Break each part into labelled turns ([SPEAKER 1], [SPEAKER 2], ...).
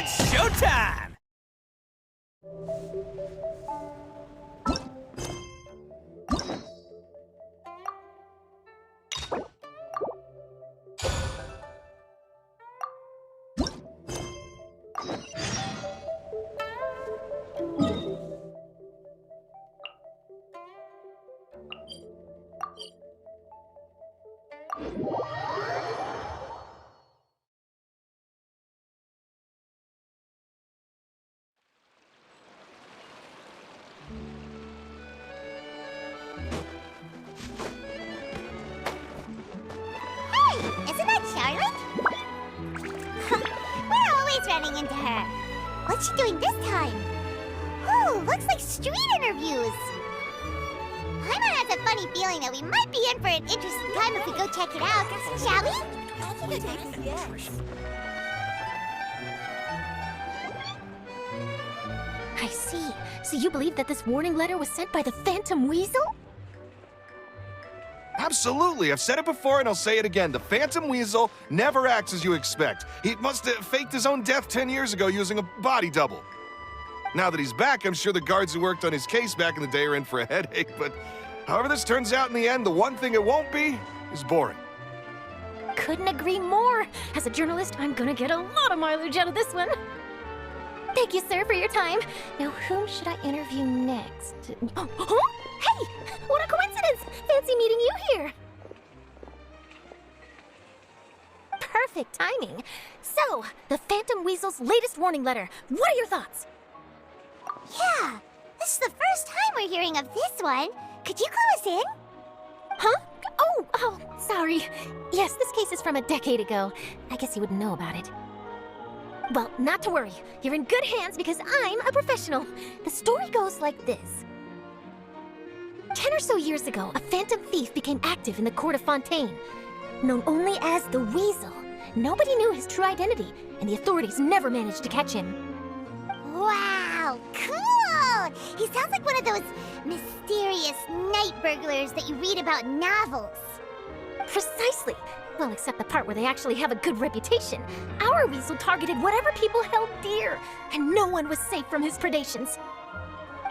[SPEAKER 1] It's showtime!
[SPEAKER 2] Isn't that Charlotte? We're always running into her. What's she doing this time? Ooh, looks like street interviews. Paimon has a funny feeling that we might be in for an interesting time if we go check it out. Shall we?
[SPEAKER 3] I see. So you believe that this warning letter was sent by the Phantom Weasel?
[SPEAKER 4] Absolutely. I've said it before and I'll say it again. The Phantom Weasel never acts as you expect. He must have faked his own death 10 years ago using a body double. Now that he's back, I'm sure the guards who worked on his case back in the day are in for a headache, but however this turns out in the end, the one thing it won't be is boring.
[SPEAKER 3] Couldn't agree more. As a journalist, I'm gonna get a lot of mileage out of this one. Thank you, sir, for your time. Now, whom should I interview next? Oh, hey! What a coincidence! Fancy meeting you here. Perfect timing. So, the Phantom Weasel's latest warning letter. What are your thoughts?
[SPEAKER 2] Yeah, this is the first time we're hearing of this one. Could you clue us in?
[SPEAKER 3] Huh? Oh, sorry. Yes, this case is from a decade ago. I guess you wouldn't know about it. Well, not to worry. You're in good hands because I'm a professional. The story goes like this. 10 or so years ago, a phantom thief became active in the court of Fontaine. Known only as the Weasel, nobody knew his true identity, and the authorities never managed to catch him.
[SPEAKER 2] Wow, cool! He sounds like one of those mysterious night burglars that you read about in novels.
[SPEAKER 3] Precisely. Well, except the part where they actually have a good reputation. Our Weasel targeted whatever people held dear, and no one was safe from his predations.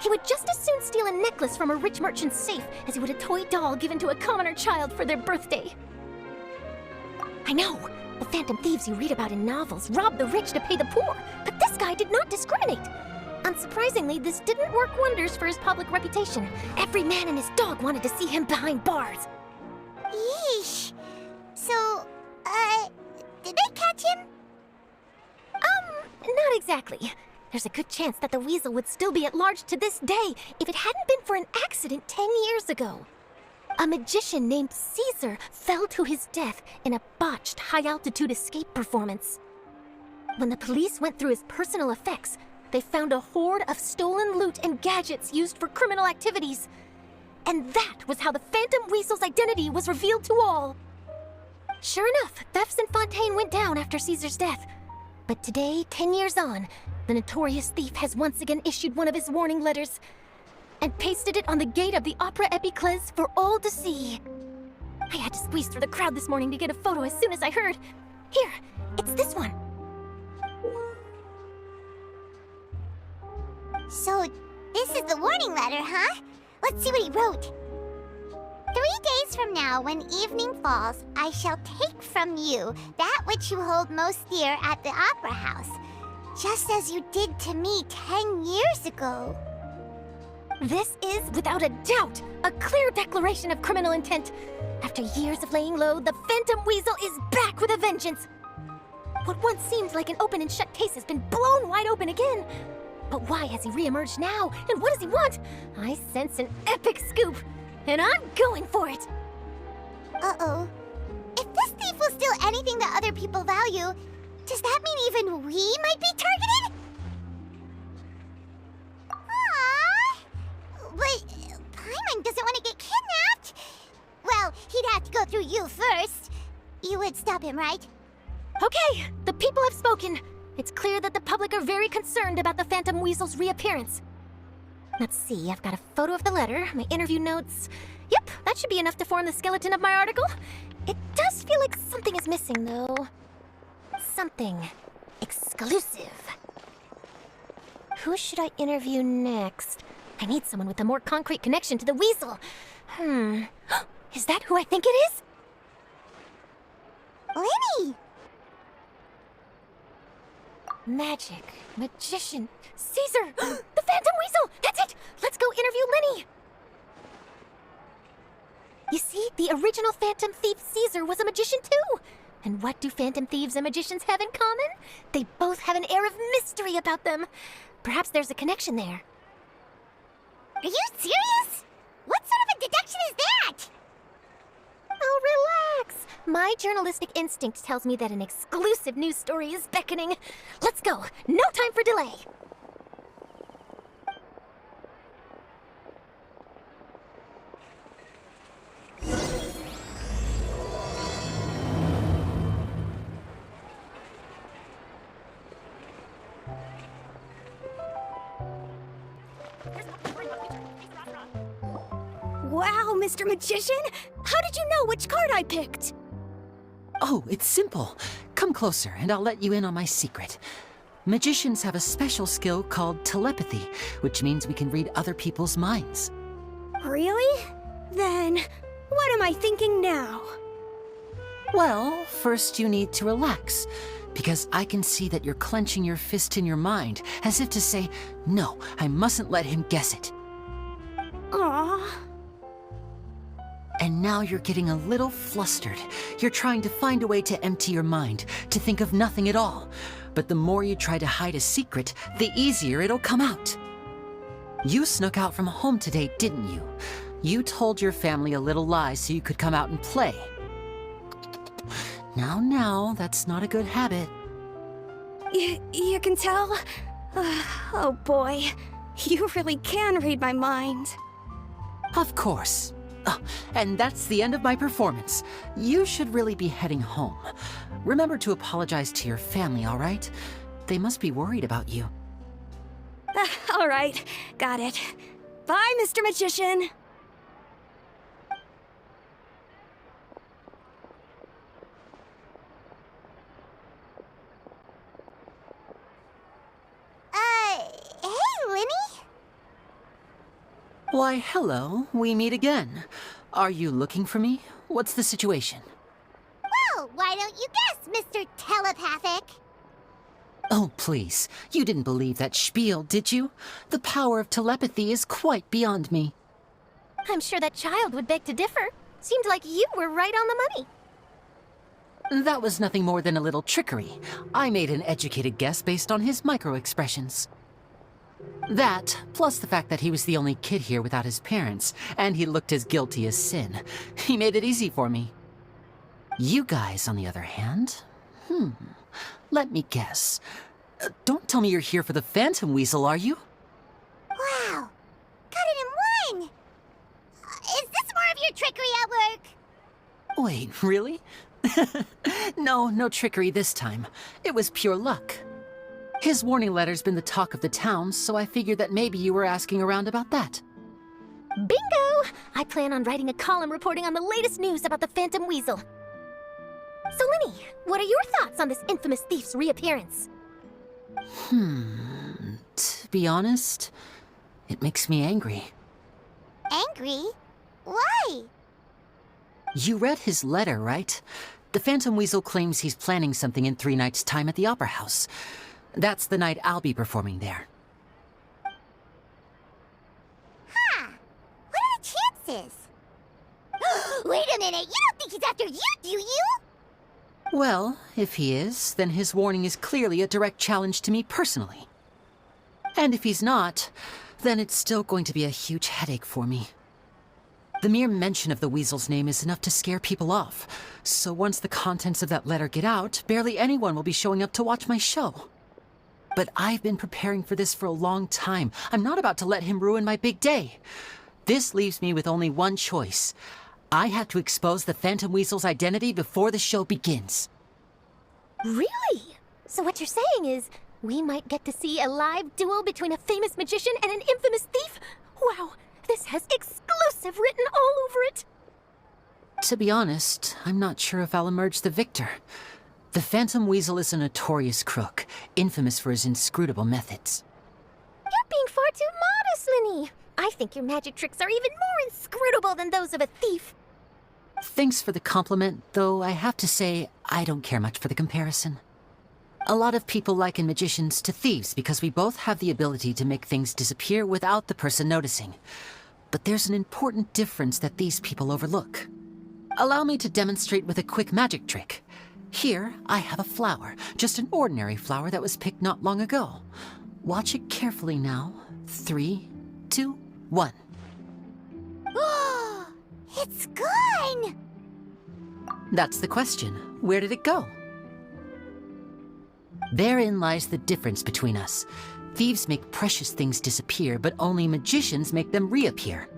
[SPEAKER 3] He would just as soon steal a necklace from a rich merchant's safe as he would a toy doll given to a commoner child for their birthday. I know, the phantom thieves you read about in novels rob the rich to pay the poor, but this guy did not discriminate. Unsurprisingly, this didn't work wonders for his public reputation. Every man and his dog wanted to see him behind bars.
[SPEAKER 2] Yeesh. So, did they catch him?
[SPEAKER 3] Not exactly. There's a good chance that the Weasel would still be at large to this day if it hadn't been for an accident 10 years ago. A magician named Caesar fell to his death in a botched high-altitude escape performance. When the police went through his personal effects, they found a hoard of stolen loot and gadgets used for criminal activities. And that was how the Phantom Weasel's identity was revealed to all. Sure enough, thefts in Fontaine went down after Caesar's death. But today, 10 years on, the notorious thief has once again issued one of his warning letters and pasted it on the gate of the Opera Epiclese for all to see. I had to squeeze through the crowd this morning to get a photo as soon as I heard. Here, it's this one.
[SPEAKER 2] So, this is the warning letter, huh? Let's see what he wrote. 3 days from now, when evening falls, I shall take from you that which you hold most dear at the Opera House, just as you did to me 10 years ago.
[SPEAKER 3] This is, without a doubt, a clear declaration of criminal intent. After years of laying low, the Phantom Weasel is back with a vengeance. What once seemed like an open and shut case has been blown wide open again. But why has he re-emerged now? And what does he want? I sense an epic scoop, and I'm going for it.
[SPEAKER 2] Uh-oh. If this thief will steal anything that other people value, does that mean even we might be targeted? Aww. But Paimon doesn't want to get kidnapped. Well, he'd have to go through you first. You would stop him, right?
[SPEAKER 3] Okay, the people have spoken. It's clear that the public are very concerned about the Phantom Weasel's reappearance. Let's see, I've got a photo of the letter, my interview notes. Yep, that should be enough to form the skeleton of my article. It does feel like something is missing, though. Something exclusive. who should I interview next? I need someone with a more concrete connection to the weasel. Is that who I think it is?
[SPEAKER 2] Lenny!
[SPEAKER 3] Magic, magician, Caesar, the Phantom Weasel! That's it! Let's go interview Lenny! You see, the original Phantom Thief Caesar was a magician too! And what do Phantom Thieves and magicians have in common? They both have an air of mystery about them. Perhaps there's a connection there.
[SPEAKER 2] Are you serious? What sort of a deduction is that?
[SPEAKER 3] Oh, relax! My journalistic instinct tells me that an exclusive news story is beckoning. Let's go! No time for delay!
[SPEAKER 1] Wow, Mr. Magician! How did you know which card I picked?
[SPEAKER 5] Oh, it's simple. Come closer and I'll let you in on my secret. Magicians have a special skill called telepathy, which means we can read other people's minds.
[SPEAKER 1] Really? Then, what am I thinking now?
[SPEAKER 5] Well, first you need to relax, because I can see that you're clenching your fist in your mind, as if to say, no, I mustn't let him guess it.
[SPEAKER 1] Aww.
[SPEAKER 5] And now you're getting a little flustered. You're trying to find a way to empty your mind, to think of nothing at all. But the more you try to hide a secret, the easier it'll come out. You snuck out from home today, didn't you? You told your family a little lie so you could come out and play. Now, that's not a good habit.
[SPEAKER 1] You can tell? Oh boy, you really can read my mind.
[SPEAKER 5] Of course. And that's the end of my performance. You should really be heading home. Remember to apologize to your family, all right? They must be worried about you.
[SPEAKER 1] All right, got it. Bye, Mr. Magician.
[SPEAKER 2] Hey, Lenny?
[SPEAKER 5] Why, hello. We meet again. Are you looking for me? What's the situation?
[SPEAKER 2] Well, why don't you guess, Mr. Telepathic?
[SPEAKER 5] Oh, please. You didn't believe that spiel, did you? The power of telepathy is quite beyond me.
[SPEAKER 3] I'm sure that child would beg to differ. Seemed like you were right on the money.
[SPEAKER 5] That was nothing more than a little trickery. I made an educated guess based on his micro-expressions. That, plus the fact that he was the only kid here without his parents, and he looked as guilty as sin. He made it easy for me. You guys, on the other hand, let me guess. Don't tell me you're here for the Phantom Weasel, are you?
[SPEAKER 2] Wow, got it in one! Is this more of your trickery at work?
[SPEAKER 5] Wait, really? No trickery this time. It was pure luck. His warning letter's been the talk of the town, so I figured that maybe you were asking around about that.
[SPEAKER 3] Bingo! I plan on writing a column reporting on the latest news about the Phantom Weasel. So, Lenny, what are your thoughts on this infamous thief's reappearance?
[SPEAKER 5] To be honest, it makes me angry.
[SPEAKER 2] Angry? Why?
[SPEAKER 5] You read his letter, right? The Phantom Weasel claims he's planning something in 3 nights' time at the Opera House. That's the night I'll be performing there.
[SPEAKER 2] Huh. What are the chances? Wait a minute, you don't think he's after you, do you?
[SPEAKER 5] Well, if he is, then his warning is clearly a direct challenge to me personally. And if he's not, then it's still going to be a huge headache for me. The mere mention of the Weasel's name is enough to scare people off, so once the contents of that letter get out, barely anyone will be showing up to watch my show. But I've been preparing for this for a long time. I'm not about to let him ruin my big day. This leaves me with only one choice. I have to expose the Phantom Weasel's identity before the show begins.
[SPEAKER 3] Really? So what you're saying is, we might get to see a live duel between a famous magician and an infamous thief? Wow, this has exclusive written all over it!
[SPEAKER 5] To be honest, I'm not sure if I'll emerge the victor. The Phantom Weasel is a notorious crook, infamous for his inscrutable methods.
[SPEAKER 3] Linny. I think your magic tricks are even more inscrutable than those of a thief.
[SPEAKER 5] Thanks for the compliment, though I have to say I don't care much for the comparison. A lot of people liken magicians to thieves because we both have the ability to make things disappear without the person noticing. But there's an important difference that these people overlook. Allow me to demonstrate with a quick magic trick. Here, I have a flower, just an ordinary flower that was picked not long ago. Watch it carefully now. 3, 2, 1.
[SPEAKER 2] It's gone!
[SPEAKER 5] That's the question. Where did it go? Therein lies the difference between us. Thieves make precious things disappear, but only magicians make them reappear.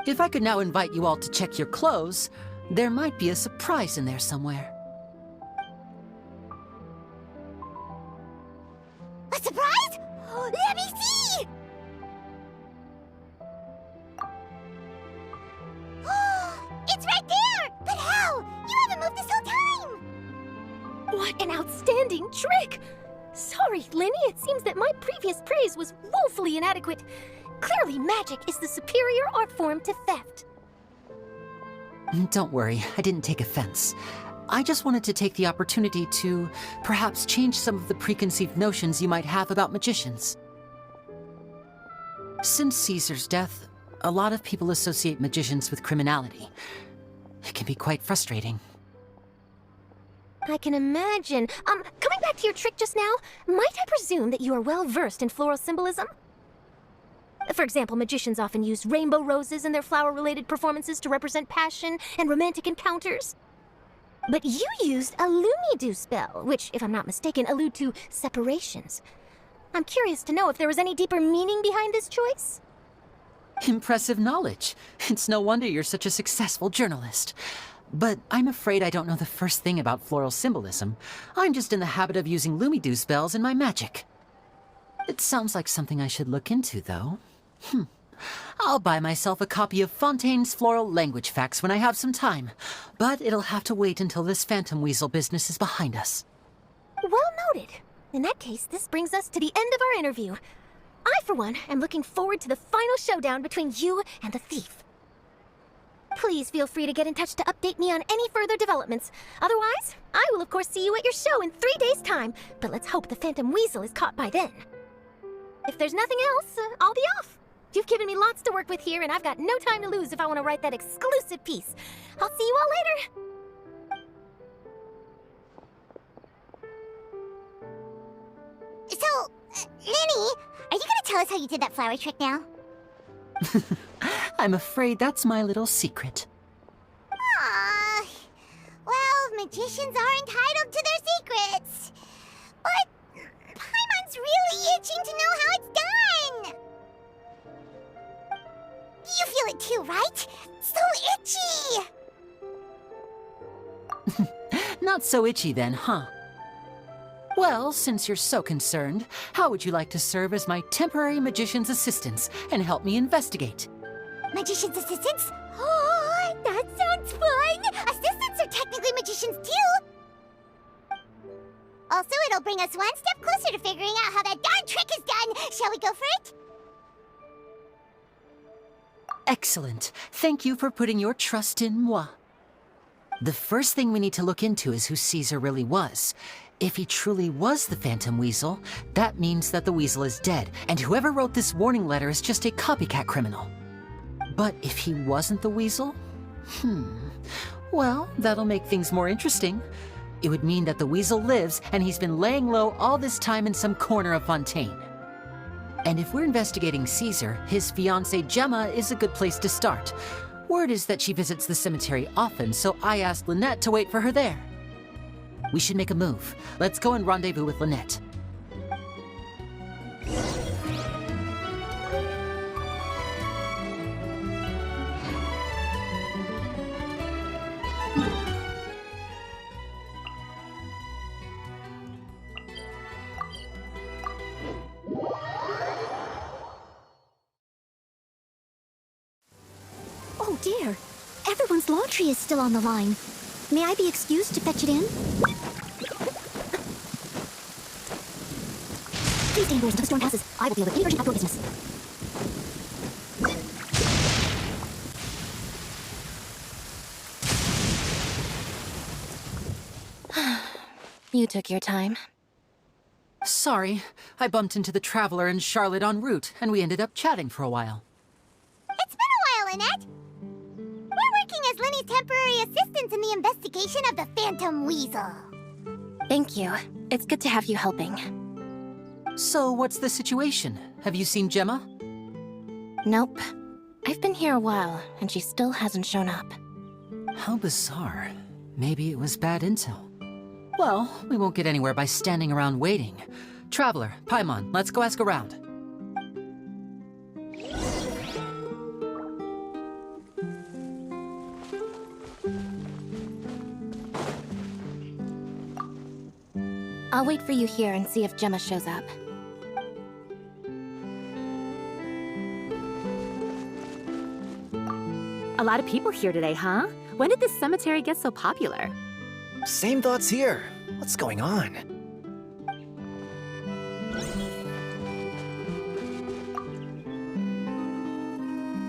[SPEAKER 5] If I could now invite you all to check your clothes, there might be a surprise in there somewhere.
[SPEAKER 2] A surprise? Let me see! It's right there! But how? You haven't moved this whole time!
[SPEAKER 3] What an outstanding trick! Sorry, Linny, it seems that my previous praise was woefully inadequate. Clearly, magic is the superior art form to theft.
[SPEAKER 5] Don't worry, I didn't take offense. I just wanted to take the opportunity to perhaps change some of the preconceived notions you might have about magicians. Since Caesar's death, a lot of people associate magicians with criminality. It can be quite frustrating.
[SPEAKER 3] I can imagine. Coming back to your trick just now, might I presume that you are well versed in floral symbolism? For example, magicians often use rainbow roses in their flower-related performances to represent passion and romantic encounters. But you used a Lumidu spell, which, if I'm not mistaken, allude to separations. I'm curious to know if there was any deeper meaning behind this choice?
[SPEAKER 5] Impressive knowledge. It's no wonder you're such a successful journalist. But I'm afraid I don't know the first thing about floral symbolism. I'm just in the habit of using Lumidu spells in my magic. It sounds like something I should look into, though. I'll buy myself a copy of Fontaine's Floral Language Facts when I have some time. But it'll have to wait until this phantom weasel business is behind us.
[SPEAKER 3] Well noted. In that case, this brings us to the end of our interview. I, for one, am looking forward to the final showdown between you and the thief. Please feel free to get in touch to update me on any further developments. Otherwise, I will of course see you at your show in 3 days' time, but let's hope the Phantom Weasel is caught by then. If there's nothing else, I'll be off. You've given me lots to work with here, and I've got no time to lose if I want to write that exclusive piece. I'll see you all later.
[SPEAKER 2] So, Linny, are you gonna tell us how you did that flower trick now?
[SPEAKER 5] I'm afraid that's my little secret.
[SPEAKER 2] Aww. Well, magicians are entitled to their secrets. But Paimon's really itching to know how it's done. You feel it too, right? So itchy!
[SPEAKER 5] Not so itchy then, huh? Well, since you're so concerned, how would you like to serve as my temporary magician's assistants and help me investigate?
[SPEAKER 2] Magician's assistants? Oh, that sounds fun! Assistants are technically magicians too! Also, it'll bring us one step closer to figuring out how that darn trick is done! Shall we go for it?
[SPEAKER 5] Excellent. Thank you for putting your trust in moi. The first thing we need to look into is who Caesar really was. If he truly was the Phantom Weasel, that means that the weasel is dead, and whoever wrote this warning letter is just a copycat criminal. But if he wasn't the weasel? Well, that'll make things more interesting. It would mean that the weasel lives, and he's been laying low all this time in some corner of Fontaine. And if we're investigating Caesar, his fiancée Gemma is a good place to start. Word is that she visits the cemetery often, so I asked Lynette to wait for her there. We should make a move. Let's go and rendezvous with Lynette.
[SPEAKER 6] Oh dear, everyone's laundry is still on the line. May I be excused to fetch it in? Please stay indoors until the storm passes. I will deal with any urgent outdoor business.
[SPEAKER 3] You took your time.
[SPEAKER 5] Sorry, I bumped into the Traveler and Charlotte en route, and we ended up chatting for a while.
[SPEAKER 2] It's been a while, Annette. We're working as Lenny's temporary assistants in the investigation of the Phantom Weasel.
[SPEAKER 3] Thank you. It's good to have you helping.
[SPEAKER 5] So, what's the situation? Have you seen Gemma?
[SPEAKER 3] Nope. I've been here a while, and she still hasn't shown up.
[SPEAKER 5] How bizarre. Maybe it was bad intel. Well, we won't get anywhere by standing around waiting. Traveler, Paimon, let's go ask around.
[SPEAKER 3] I'll wait for you here and see if Gemma shows up.
[SPEAKER 7] A lot of people here today, huh? When did this cemetery get so popular?
[SPEAKER 8] Same thoughts here. What's going on?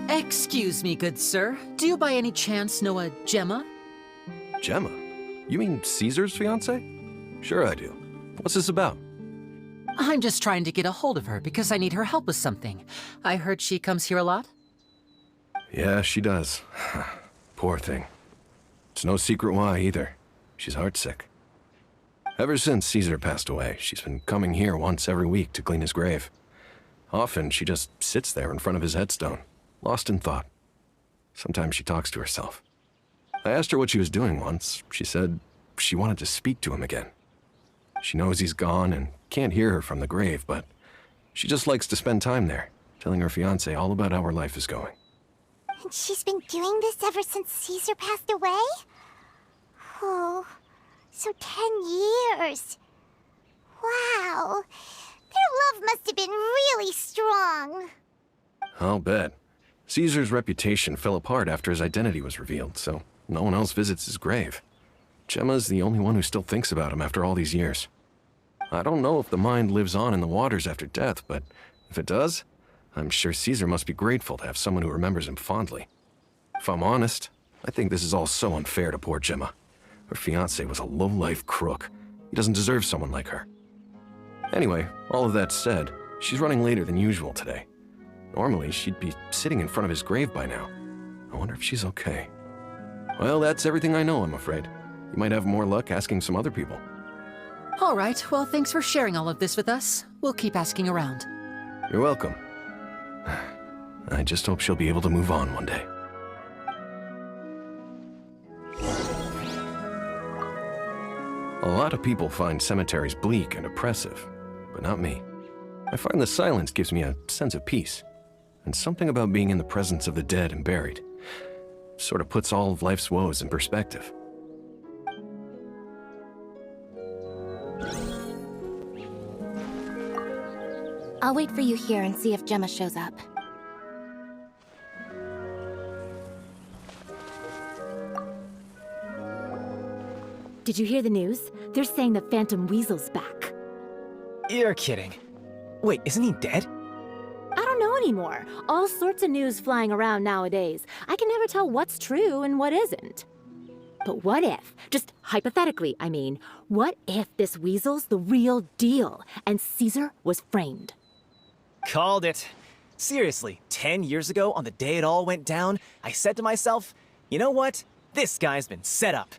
[SPEAKER 5] Excuse me, good sir. Do you by any chance know a Gemma?
[SPEAKER 9] Gemma? You mean Caesar's fiance? Sure I do. What's this about?
[SPEAKER 5] I'm just trying to get a hold of her because I need her help with something. I heard she comes here a lot.
[SPEAKER 9] Yeah, she does. Poor thing. It's no secret why either. She's heartsick. Ever since Caesar passed away, she's been coming here once every week to clean his grave. Often she just sits there in front of his headstone, lost in thought. Sometimes she talks to herself. I asked her what she was doing once. She said she wanted to speak to him again. She knows he's gone and can't hear her from the grave, but she just likes to spend time there, telling her fiancé all about how her life is going.
[SPEAKER 2] And she's been doing this ever since Caesar passed away? Oh, so 10 years. Wow. Their love must have been really strong.
[SPEAKER 9] I'll bet. Caesar's reputation fell apart after his identity was revealed, so no one else visits his grave. Gemma's the only one who still thinks about him after all these years. I don't know if the mind lives on in the waters after death, but if it does, I'm sure Caesar must be grateful to have someone who remembers him fondly. If I'm honest, I think this is all so unfair to poor Gemma. Her fiancé was a low-life crook. He doesn't deserve someone like her. Anyway, all of that said, she's running later than usual today. Normally, she'd be sitting in front of his grave by now. I wonder if she's okay. Well, that's everything I know, I'm afraid. You might have more luck asking some other people.
[SPEAKER 5] All right, well, thanks for sharing all of this with us. We'll keep asking around.
[SPEAKER 9] You're welcome. I just hope she'll be able to move on one day. A lot of people find cemeteries bleak and oppressive, but not me. I find the silence gives me a sense of peace, and something about being in the presence of the dead and buried sort of puts all of life's woes in perspective.
[SPEAKER 3] I'll wait for you here and see if Gemma shows up.
[SPEAKER 7] Did you hear the news? They're saying the Phantom Weasel's back.
[SPEAKER 8] You're kidding. Wait, isn't he dead?
[SPEAKER 7] I don't know anymore. All sorts of news flying around nowadays. I can never tell what's true and what isn't. But what if, just hypothetically, I mean, what if this weasel's the real deal and Caesar was framed?
[SPEAKER 8] Called it. Seriously, 10 years ago, on the day it all went down, I said to myself, you know what? This guy's been set up.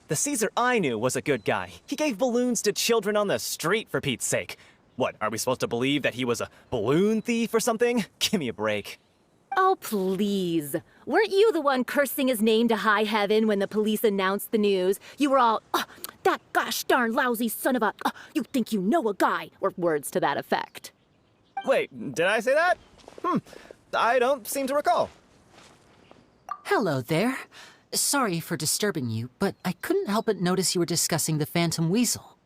[SPEAKER 8] The Caesar I knew was a good guy. He gave balloons to children on the street, for Pete's sake. What, are we supposed to believe that he was a balloon thief or something? Give me a break.
[SPEAKER 7] Oh, please. Weren't you the one cursing his name to high heaven when the police announced the news? You were all, oh, that gosh darn lousy son of a, oh, you think you know a guy, or words to that effect.
[SPEAKER 8] Wait, did I say that? I don't seem to recall.
[SPEAKER 5] Hello there. Sorry for disturbing you, but I couldn't help but notice you were discussing the Phantom Weasel.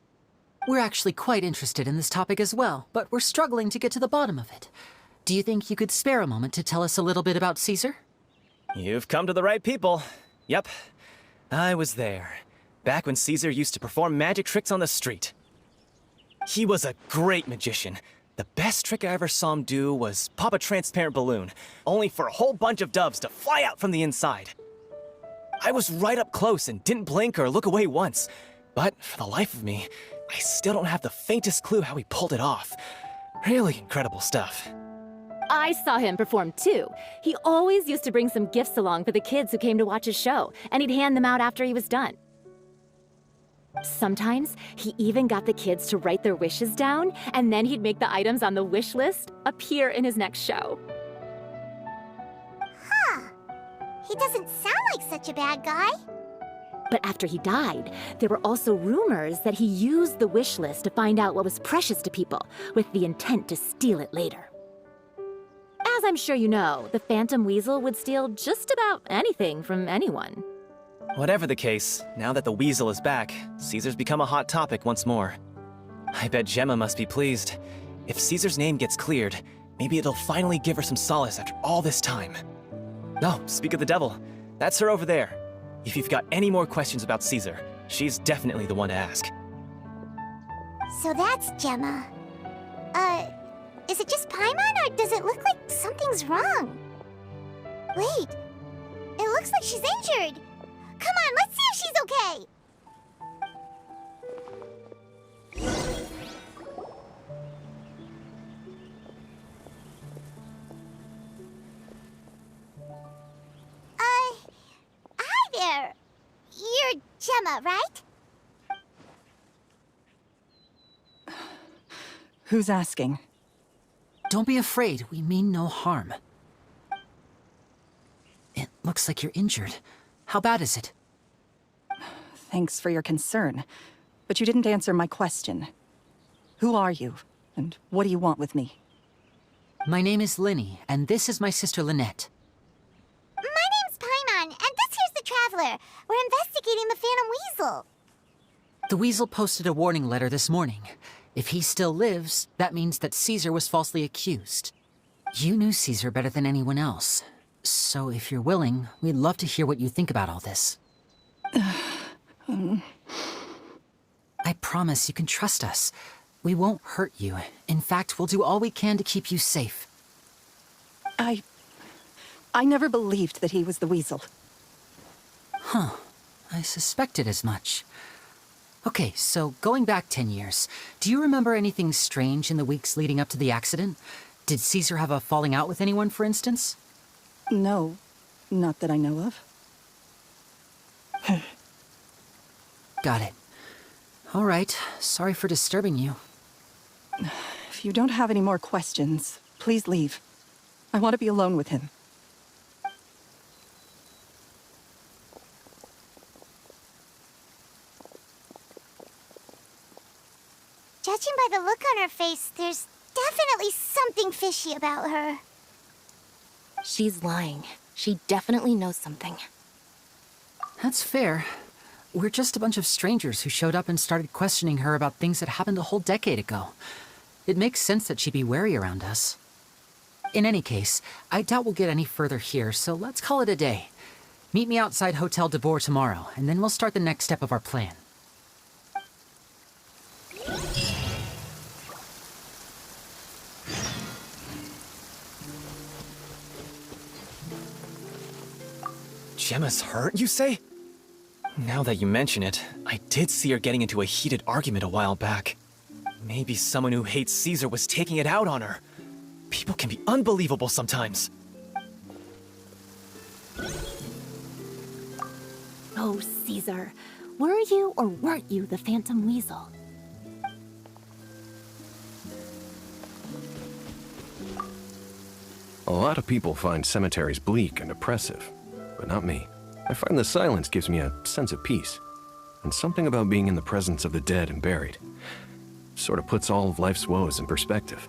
[SPEAKER 5] We're actually quite interested in this topic as well, but we're struggling to get to the bottom of it. Do you think you could spare a moment to tell us a little bit about Caesar?
[SPEAKER 8] You've come to the right people. Yep, I was there. Back when Caesar used to perform magic tricks on the street. He was a great magician. The best trick I ever saw him do was pop a transparent balloon, only for a whole bunch of doves to fly out from the inside. I was right up close and didn't blink or look away once, but for the life of me, I still don't have the faintest clue how he pulled it off. Really incredible stuff.
[SPEAKER 7] I saw him perform too. He always used to bring some gifts along for the kids who came to watch his show, and he'd hand them out after he was done. Sometimes, he even got the kids to write their wishes down, and then he'd make the items on the wish list appear in his next show.
[SPEAKER 2] Huh. He doesn't sound like such a bad guy.
[SPEAKER 7] But after he died, there were also rumors that he used the wish list to find out what was precious to people, with the intent to steal it later. As I'm sure you know, the Phantom Weasel would steal just about anything from anyone.
[SPEAKER 8] Whatever the case, now that the Weasel is back, Caesar's become a hot topic once more. I bet Gemma must be pleased. If Caesar's name gets cleared, maybe it'll finally give her some solace after all this time. Oh, speak of the devil, that's her over there. If you've got any more questions about Caesar, she's definitely the one to ask.
[SPEAKER 2] So that's Gemma. Is it just Paimon, or does it look like something's wrong? Wait, it looks like she's injured. Come on, let's see if she's okay. Hi there. You're Gemma, right?
[SPEAKER 10] Who's asking?
[SPEAKER 5] Don't be afraid, we mean no harm. It looks like you're injured. How bad is it?
[SPEAKER 10] Thanks for your concern, but you didn't answer my question. Who are you, and what do you want with me?
[SPEAKER 5] My name is Linny, and this is my sister Lynette.
[SPEAKER 2] My name's Paimon, and this here's the Traveler. We're investigating the Phantom Weasel.
[SPEAKER 5] The Weasel posted a warning letter this morning. If he still lives, that means that Caesar was falsely accused. You knew Caesar better than anyone else. So if you're willing, we'd love to hear what you think about all this. I promise you can trust us. We won't hurt you. In fact, we'll do all we can to keep you safe.
[SPEAKER 10] I never believed that he was the Weasel.
[SPEAKER 5] Huh. I suspected as much. Okay, so going back 10 years, do you remember anything strange in the weeks leading up to the accident? Did Caesar have a falling out with anyone, for instance?
[SPEAKER 10] No, not that I know of.
[SPEAKER 5] Got it. All right, sorry for disturbing you.
[SPEAKER 10] If you don't have any more questions, please leave. I want to be alone with him.
[SPEAKER 2] Judging by the look on her face, there's definitely something fishy about her.
[SPEAKER 3] She's lying. She definitely knows something.
[SPEAKER 5] That's fair. We're just a bunch of strangers who showed up and started questioning her about things that happened a whole decade ago. It makes sense that she'd be wary around us. In any case, I doubt we'll get any further here, so let's call it a day. Meet me outside Hotel de Boer tomorrow, and then we'll start the next step of our plan.
[SPEAKER 8] Gemma's hurt, you say? Now that you mention it, I did see her getting into a heated argument a while back. Maybe someone who hates Caesar was taking it out on her. People can be unbelievable sometimes.
[SPEAKER 7] Oh, Caesar. Were you or weren't you the Phantom Weasel?
[SPEAKER 9] A lot of people find cemeteries bleak and oppressive, but not me. I find the silence gives me a sense of peace, and something about being in the presence of the dead and buried sort of puts all of life's woes in perspective.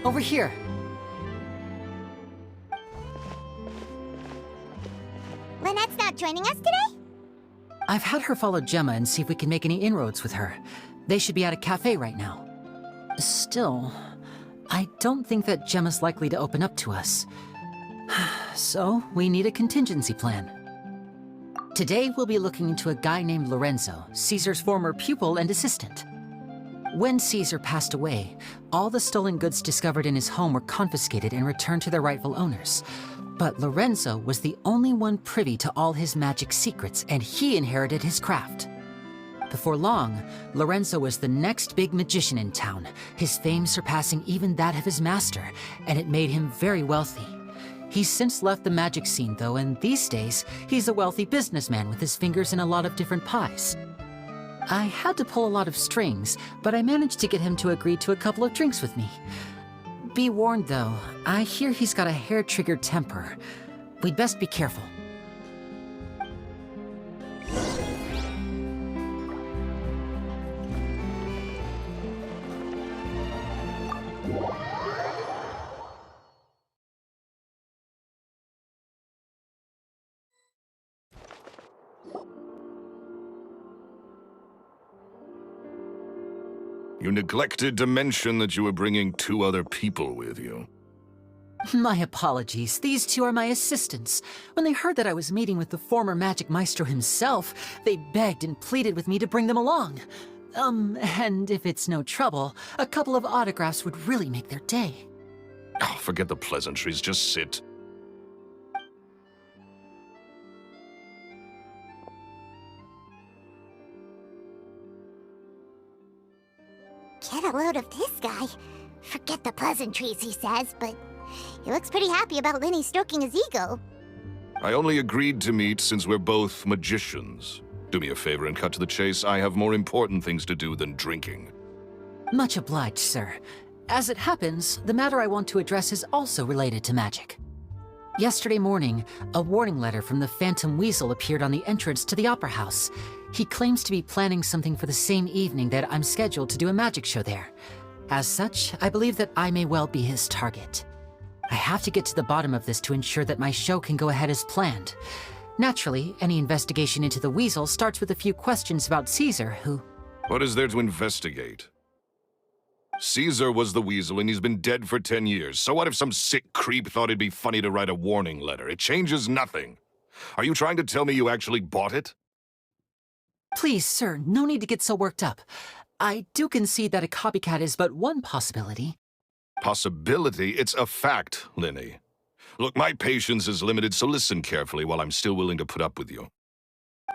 [SPEAKER 5] over here.
[SPEAKER 2] Lynette's not joining us today?
[SPEAKER 5] I've had her follow Gemma and see if we can make any inroads with her. They should be at a cafe right now. Still, I don't think that Gemma's likely to open up to us. So, we need a contingency plan. Today, we'll be looking into a guy named Lorenzo, Caesar's former pupil and assistant. When Caesar passed away, all the stolen goods discovered in his home were confiscated and returned to their rightful owners. But Lorenzo was the only one privy to all his magic secrets, and he inherited his craft. Before long, Lorenzo was the next big magician in town, his fame surpassing even that of his master, and it made him very wealthy. He's since left the magic scene, though, and these days, he's a wealthy businessman with his fingers in a lot of different pies. I had to pull a lot of strings, but I managed to get him to agree to a couple of drinks with me. Be warned, though, I hear he's got a hair-triggered temper. We'd best be careful.
[SPEAKER 4] You neglected to mention that you were bringing 2 other people with you.
[SPEAKER 5] My apologies. These 2 are my assistants. When they heard that I was meeting with the former magic maestro himself, they begged and pleaded with me to bring them along. And if it's no trouble, a couple of autographs would really make their day.
[SPEAKER 4] Oh, forget the pleasantries, just sit.
[SPEAKER 2] Get a load of this guy. Forget the pleasantries, he says, but he looks pretty happy about Linny stroking his ego.
[SPEAKER 4] I only agreed to meet since we're both magicians. Do me a favor and cut to the chase. I have more important things to do than drinking.
[SPEAKER 5] Much obliged, sir. As it happens, the matter I want to address is also related to magic. Yesterday morning, a warning letter from the Phantom Weasel appeared on the entrance to the Opera House. He claims to be planning something for the same evening that I'm scheduled to do a magic show there. As such, I believe that I may well be his target. I have to get to the bottom of this to ensure that my show can go ahead as planned. Naturally, any investigation into the Weasel starts with a few questions about Caesar, who...
[SPEAKER 4] What is there to investigate? Caesar was the Weasel, and he's been dead for 10 years. So what if some sick creep thought it'd be funny to write a warning letter? It changes nothing. Are you trying to tell me you actually bought it?
[SPEAKER 5] Please, sir, no need to get so worked up. I do concede that a copycat is but one possibility.
[SPEAKER 4] Possibility? It's a fact, Linny. Look, my patience is limited, so listen carefully while I'm still willing to put up with you.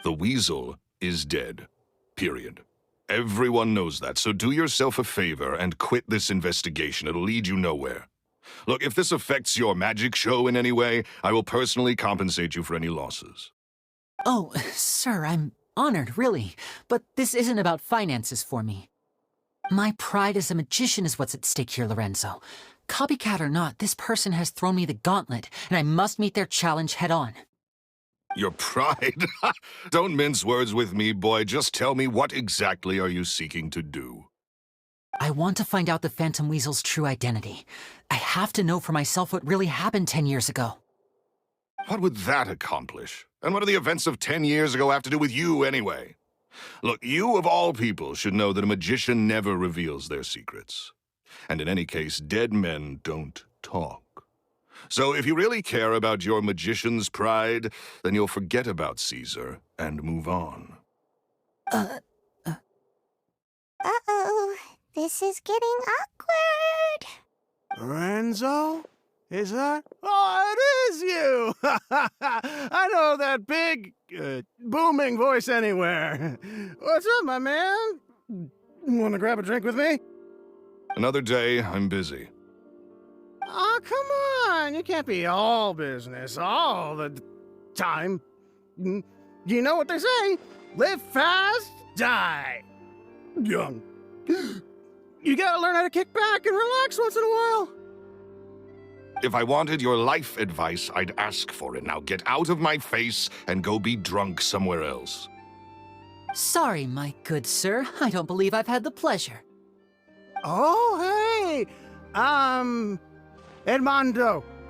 [SPEAKER 4] The Weasel is dead. Period. Everyone knows that, so do yourself a favor and quit this investigation. It'll lead you nowhere. Look, if this affects your magic show in any way, I will personally compensate you for any losses.
[SPEAKER 5] Oh, sir, I'm honored, really. But this isn't about finances for me. My pride as a magician is what's at stake here, Lorenzo. Copycat or not, this person has thrown me the gauntlet, and I must meet their challenge head-on.
[SPEAKER 4] Your pride? Don't mince words with me, boy. Just tell me, what exactly are you seeking to do?
[SPEAKER 5] I want to find out the Phantom Weasel's true identity. I have to know for myself what really happened 10 years ago.
[SPEAKER 4] What would that accomplish? And what do the events of 10 years ago have to do with you, anyway? Look, you of all people should know that a magician never reveals their secrets. And in any case, dead men don't talk. So if you really care about your magician's pride, then you'll forget about Caesar and move on.
[SPEAKER 2] Uh-oh. This is getting awkward.
[SPEAKER 11] Lorenzo? Is that? Oh, it is you! I know that big, booming voice anywhere. What's up, my man? Want to grab a drink with me?
[SPEAKER 4] Another day, I'm busy.
[SPEAKER 11] Oh, come on. You can't be all business all the time. You know what they say? Live fast, die young. You gotta learn how to kick back and relax once in a while.
[SPEAKER 4] If I wanted your life advice, I'd ask for it. Now get out of my face and go be drunk somewhere else.
[SPEAKER 5] Sorry, my good sir. I don't believe I've had the pleasure.
[SPEAKER 11] Oh, hey! Edmondo.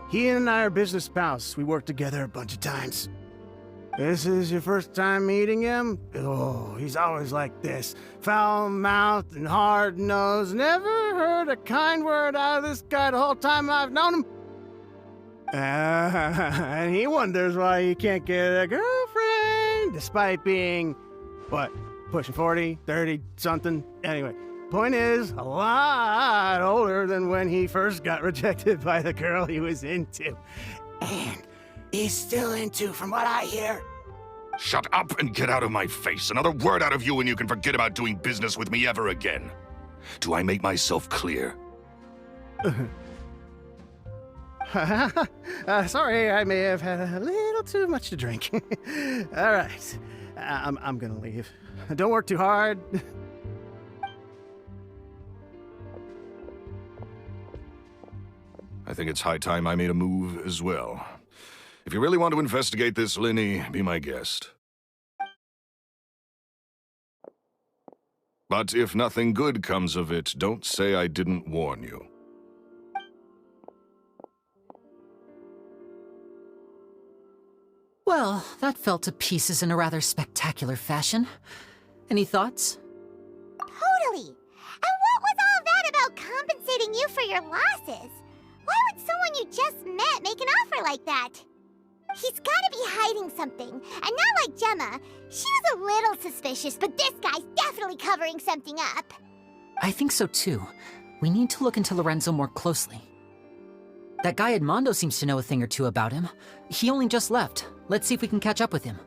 [SPEAKER 11] He and I are business pals. We worked together a bunch of times. This is your first time meeting him? Oh, he's always like this. Foul-mouthed and hard-nosed. Never heard a kind word out of this guy the whole time I've known him. And he wonders why he can't get a girlfriend, despite being, what, pushing 40, 30, something? Anyway, point is, a lot older than when he first got rejected by the girl he was into. And he's still into, from what I hear.
[SPEAKER 4] Shut up and get out of my face. Another word out of you and you can forget about doing business with me ever again. Do I make myself clear?
[SPEAKER 11] Sorry, I may have had a little too much to drink. All right, I'm gonna leave. Don't work too hard.
[SPEAKER 4] I think it's high time I made a move as well. If you really want to investigate this, Linny, be my guest. But if nothing good comes of it, don't say I didn't warn you.
[SPEAKER 5] Well, that fell to pieces in a rather spectacular fashion. Any thoughts?
[SPEAKER 2] Totally. And what was all that about compensating you for your losses? Why would someone you just met make an offer like that? He's gotta be hiding something. And not like Gemma. She was a little suspicious, but this guy's definitely covering something up.
[SPEAKER 5] I think so too. We need to look into Lorenzo more closely. That guy Edmondo seems to know a thing or two about him. He only just left. Let's see if we can catch up with him.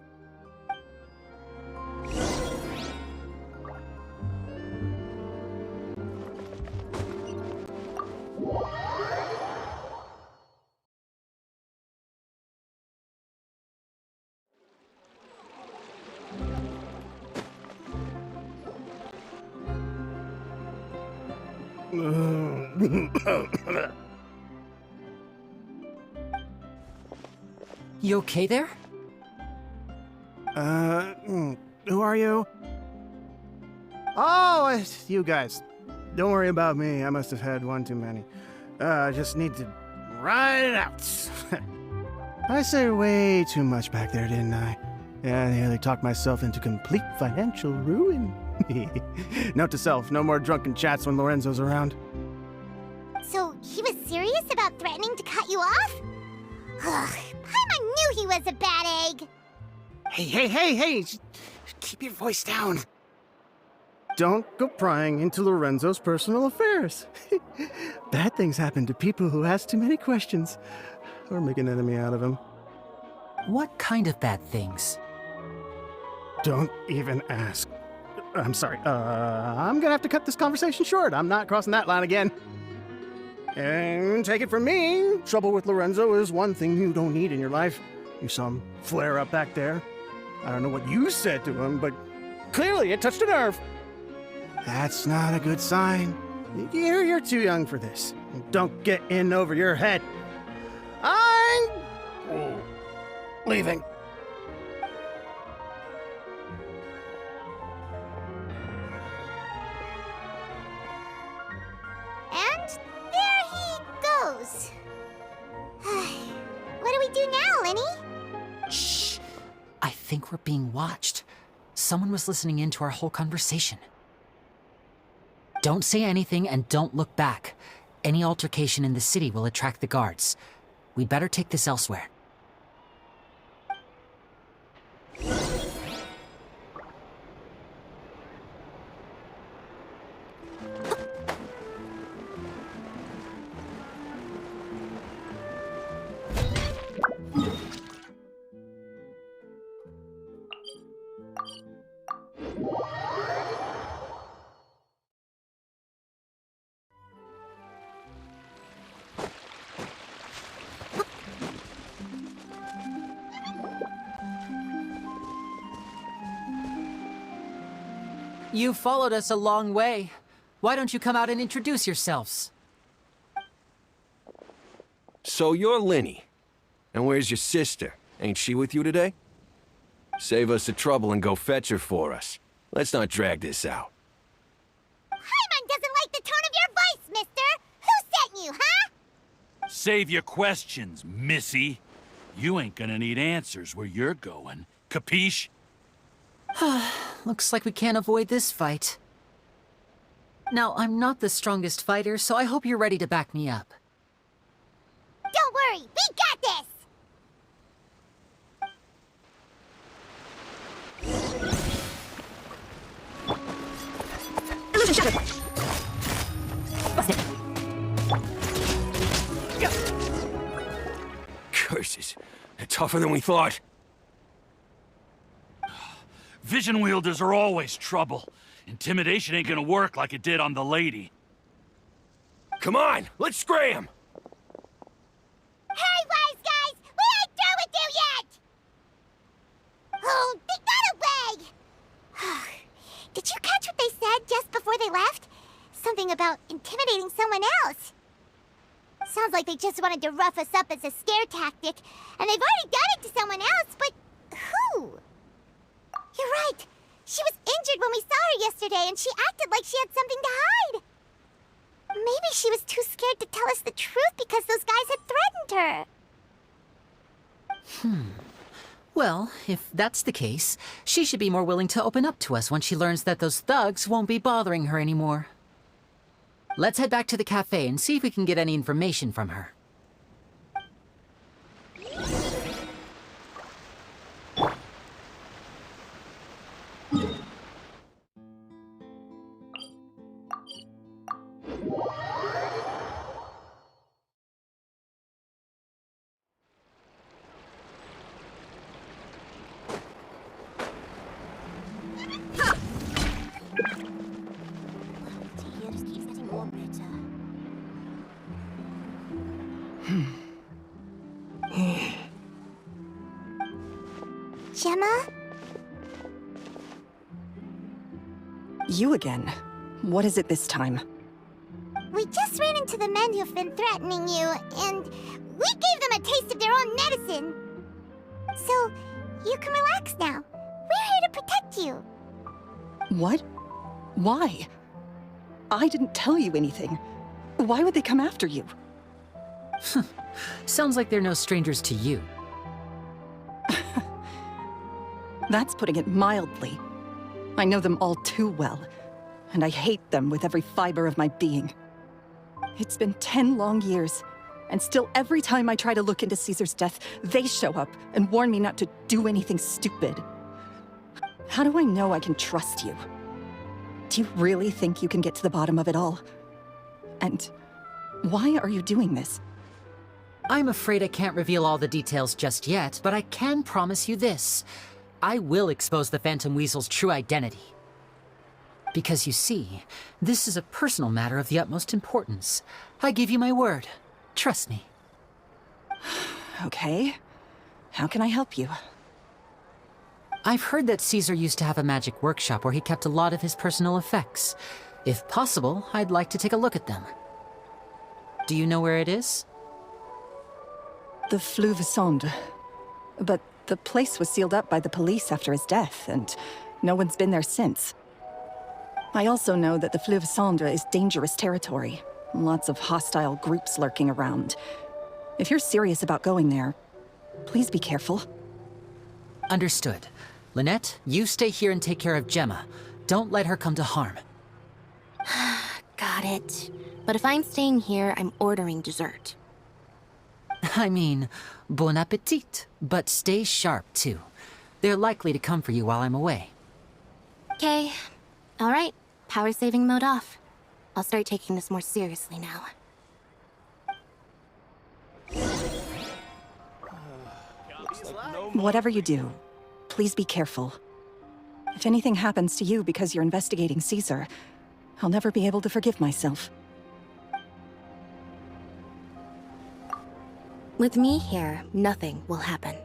[SPEAKER 5] You okay there?
[SPEAKER 11] Who are you? Oh, it's you guys. Don't worry about me. I must have had one too many. I just need to ride it out. I said way too much back there, didn't I? Yeah, I nearly talked myself into complete financial ruin. Note to self, no more drunken chats when Lorenzo's around.
[SPEAKER 2] So he was serious about threatening to cut you off? Ugh, Paimon knew he was a bad egg.
[SPEAKER 11] Hey, keep your voice down. Don't go prying into Lorenzo's personal affairs. Bad things happen to people who ask too many questions or make an enemy out of him.
[SPEAKER 5] What kind of bad things?
[SPEAKER 11] Don't even ask. I'm sorry. I'm gonna have to cut this conversation short. I'm not crossing that line again. And take it from me, trouble with Lorenzo is one thing you don't need in your life. You saw him flare up back there. I don't know what you said to him, but clearly it touched a nerve. That's not a good sign. You're too young for this. Don't get in over your head. I'm leaving.
[SPEAKER 2] And there he goes. What do we do now, Lenny?
[SPEAKER 5] Shh! I think we're being watched. Someone was listening in to our whole conversation. Don't say anything and don't look back. Any altercation in the city will attract the guards. We'd better take this elsewhere. You followed us a long way. Why don't you come out and introduce yourselves?
[SPEAKER 9] So you're Linny. And where's your sister? Ain't she with you today? Save us the trouble and go fetch her for us. Let's not drag this out.
[SPEAKER 2] Paimon doesn't like the tone of your voice, mister! Who sent
[SPEAKER 12] Save your questions, missy. You ain't gonna need answers where you're going. Capiche?
[SPEAKER 5] Looks like we can't avoid this fight. Now, I'm not the strongest fighter, so I hope you're ready to back me up.
[SPEAKER 2] Don't worry, we got this!
[SPEAKER 10] Illusion shattered! Busted!
[SPEAKER 13] Curses. They're tougher than we thought.
[SPEAKER 12] Vision wielders are always trouble. Intimidation ain't gonna work like it did on the lady.
[SPEAKER 13] Come on, let's scram!
[SPEAKER 2] Hurry, wise guys! We ain't through with you yet! Oh, they got away! Did you catch what they said just before they left? Something about intimidating someone else. Sounds like they just wanted to rough us up as a scare tactic, and they've already done it to someone else, but who? You're right. She was injured when we saw her yesterday, and she acted like she had something to hide. Maybe she was too scared to tell us the truth because those guys had threatened her.
[SPEAKER 5] Well, if that's the case, she should be more willing to open up to us once she learns that those thugs won't be bothering her anymore. Let's head back to the cafe and see if we can get any information from her.
[SPEAKER 2] Gemma?
[SPEAKER 10] You again. What is it this time?
[SPEAKER 2] We just ran into the men who've been threatening you, and we gave them a taste of their own medicine. So, you can relax now. We're here to protect you.
[SPEAKER 10] What? Why? I didn't tell you anything. Why would they come after you?
[SPEAKER 5] Sounds like they're no strangers to you.
[SPEAKER 10] That's putting it mildly. I know them all too well, and I hate them with every fiber of my being. It's been 10 long years, and still every time I try to look into Caesar's death, they show up and warn me not to do anything stupid. How do I know I can trust you? Do you really think you can get to the bottom of it all? And why are you doing this?
[SPEAKER 5] I'm afraid I can't reveal all the details just yet, but I can promise you this. I will expose the Phantom Weasel's true identity. Because you see, this is a personal matter of the utmost importance. I give you my word. Trust me.
[SPEAKER 10] Okay. How can I help you?
[SPEAKER 5] I've heard that Caesar used to have a magic workshop where he kept a lot of his personal effects. If possible, I'd like to take a look at them. Do you know where it is?
[SPEAKER 10] The Fleuve Sonde. But the place was sealed up by the police after his death, and no one's been there since. I also know that the Fleuve Sonde is dangerous territory. Lots of hostile groups lurking around. If you're serious about going there, please be careful.
[SPEAKER 5] Understood. Lynette, you stay here and take care of Gemma. Don't let her come to harm.
[SPEAKER 3] Got it. But if I'm staying here, I'm ordering dessert.
[SPEAKER 5] I mean, bon appetit, but stay sharp, too. They're likely to come for you while I'm away.
[SPEAKER 3] Okay. All right. Power saving mode off. I'll start taking this more seriously now.
[SPEAKER 10] Whatever you do, please be careful. If anything happens to you because you're investigating Caesar, I'll never be able to forgive myself.
[SPEAKER 3] With me here, nothing will happen.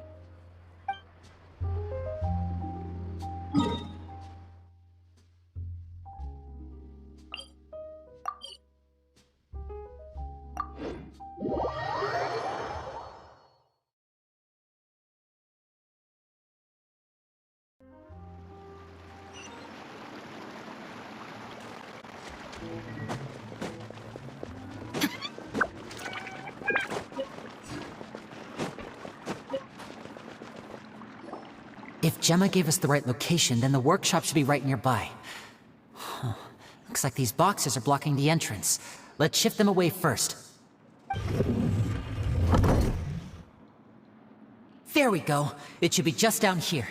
[SPEAKER 5] If Gemma gave us the right location, then the workshop should be right nearby. Huh. Looks like these boxes are blocking the entrance. Let's shift them away first. There we go. It should be just down here.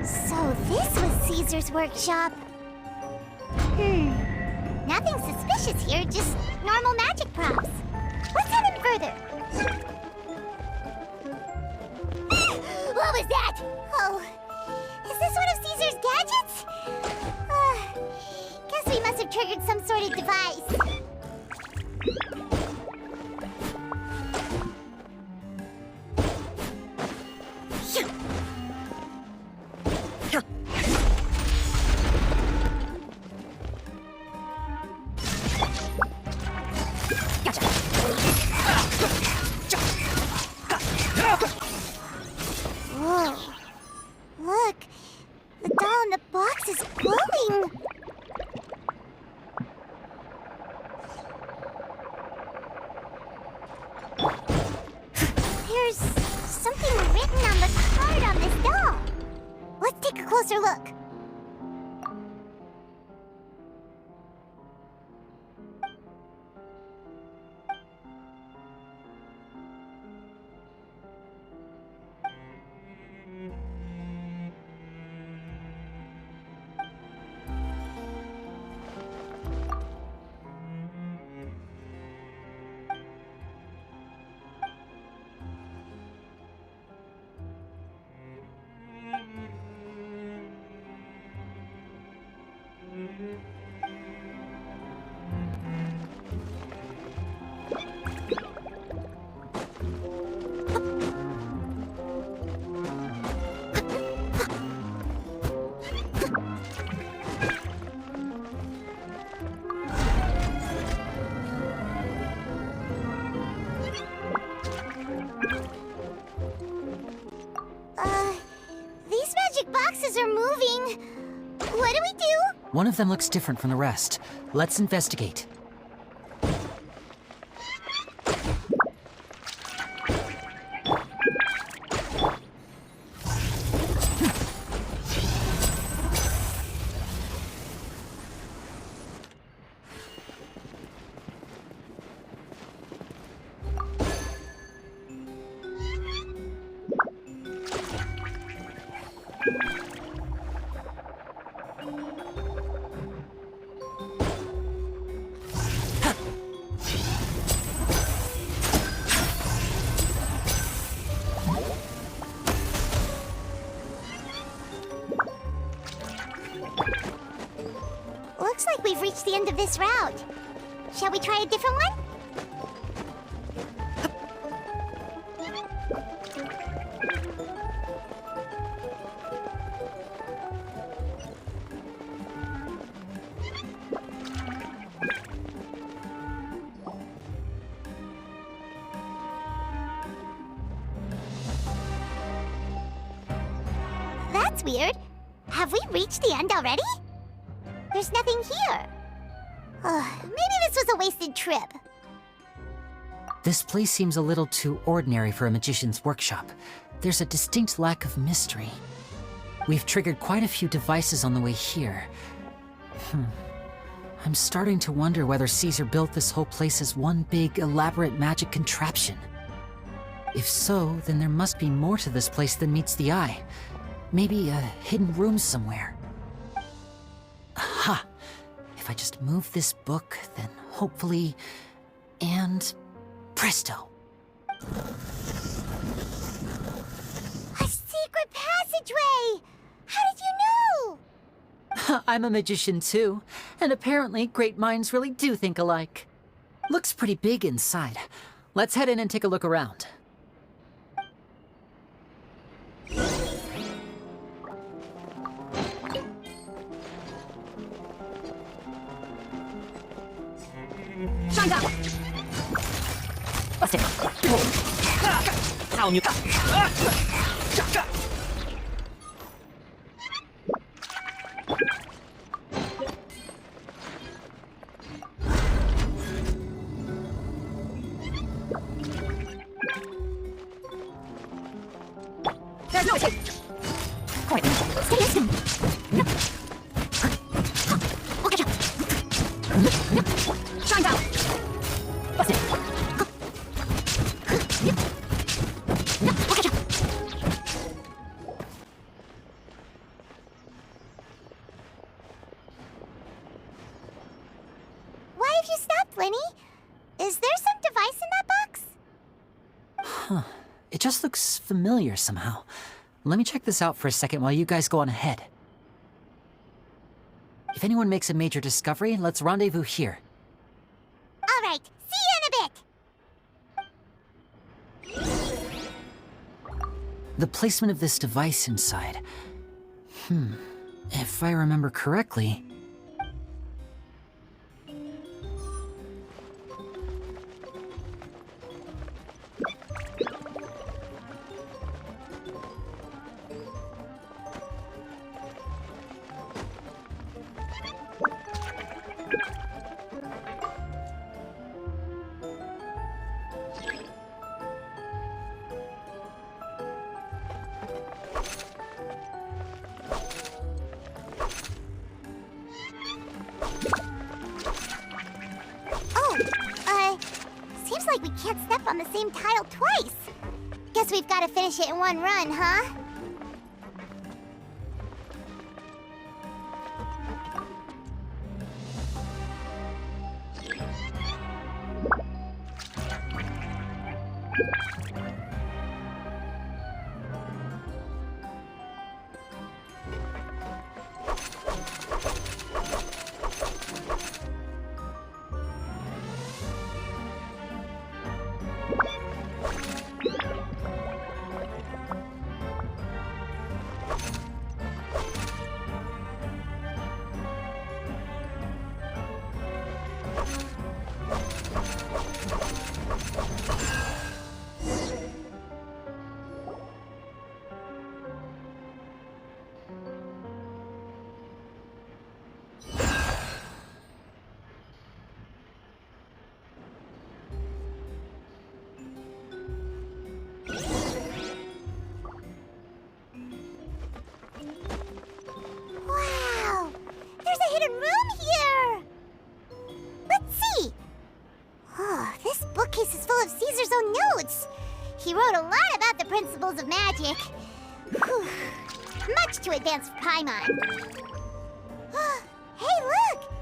[SPEAKER 2] So this was Caesar's workshop. Nothing suspicious here, just normal magic props. Let's head in further. What was that? Oh, is this one of Caesar's gadgets? Guess we must have triggered some sort of device. Whoa. Look, the doll in the box is glowing. There's something written on the card on this doll. Let's take a closer look. These magic boxes are moving. What do we do?
[SPEAKER 5] One of them looks different from the rest. Let's investigate.
[SPEAKER 2] Looks like we've reached the end of this route. Shall we try a different one? That's weird. Have we reached the end already? There's nothing here. Maybe this was a wasted trip.
[SPEAKER 5] This place seems a little too ordinary for a magician's workshop. There's a distinct lack of mystery. We've triggered quite a few devices on the way here. I'm starting to wonder whether Caesar built this whole place as one big, elaborate magic contraption. If so, then there must be more to this place than meets the eye. Maybe a hidden room somewhere. Aha! If I just move this book, then hopefully... and... presto!
[SPEAKER 2] A secret passageway! How did you know?
[SPEAKER 5] I'm a magician too, and apparently great minds really do think alike. Looks pretty big inside. Let's head in and take a look around. 上一个，Bust it. 操你个！There's no escape. Quiet. Stay listening. We'll catch up. Shine down. Bust it. We'll catch up.
[SPEAKER 2] Why have you stopped, Lenny? Is there some device in that box?
[SPEAKER 5] Huh. It just looks familiar somehow. Let me check this out for a second while you guys go on ahead. If anyone makes a major discovery, let's rendezvous here.
[SPEAKER 2] All right, see you in a bit.
[SPEAKER 5] The placement of this device inside. If I remember correctly...
[SPEAKER 2] Seems like we can't step on the same tile twice. Guess we've got to finish it in one run, huh? He wrote a lot about the principles of magic. Whew. Much too advanced for Paimon. Hey, look!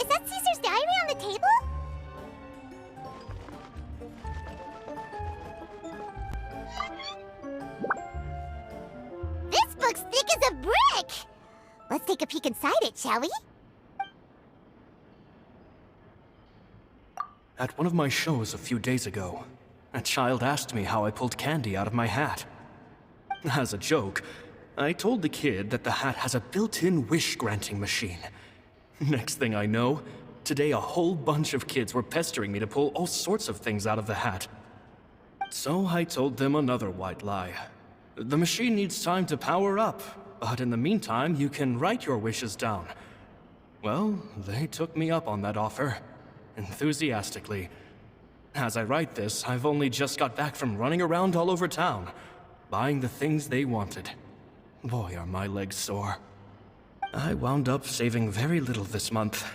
[SPEAKER 2] Is that Caesar's diary on the table? This book's thick as a brick! Let's take a peek inside it, shall we?
[SPEAKER 9] At one of my shows a few days ago, a child asked me how I pulled candy out of my hat. As a joke, I told the kid that the hat has a built-in wish-granting machine. Next thing I know, today a whole bunch of kids were pestering me to pull all sorts of things out of the hat. So I told them another white lie. The machine needs time to power up, but in the meantime, you can write your wishes down. Well, they took me up on that offer, enthusiastically. As I write this, I've only just got back from running around all over town, buying the things they wanted. Boy, are my legs sore. I wound up saving very little this month,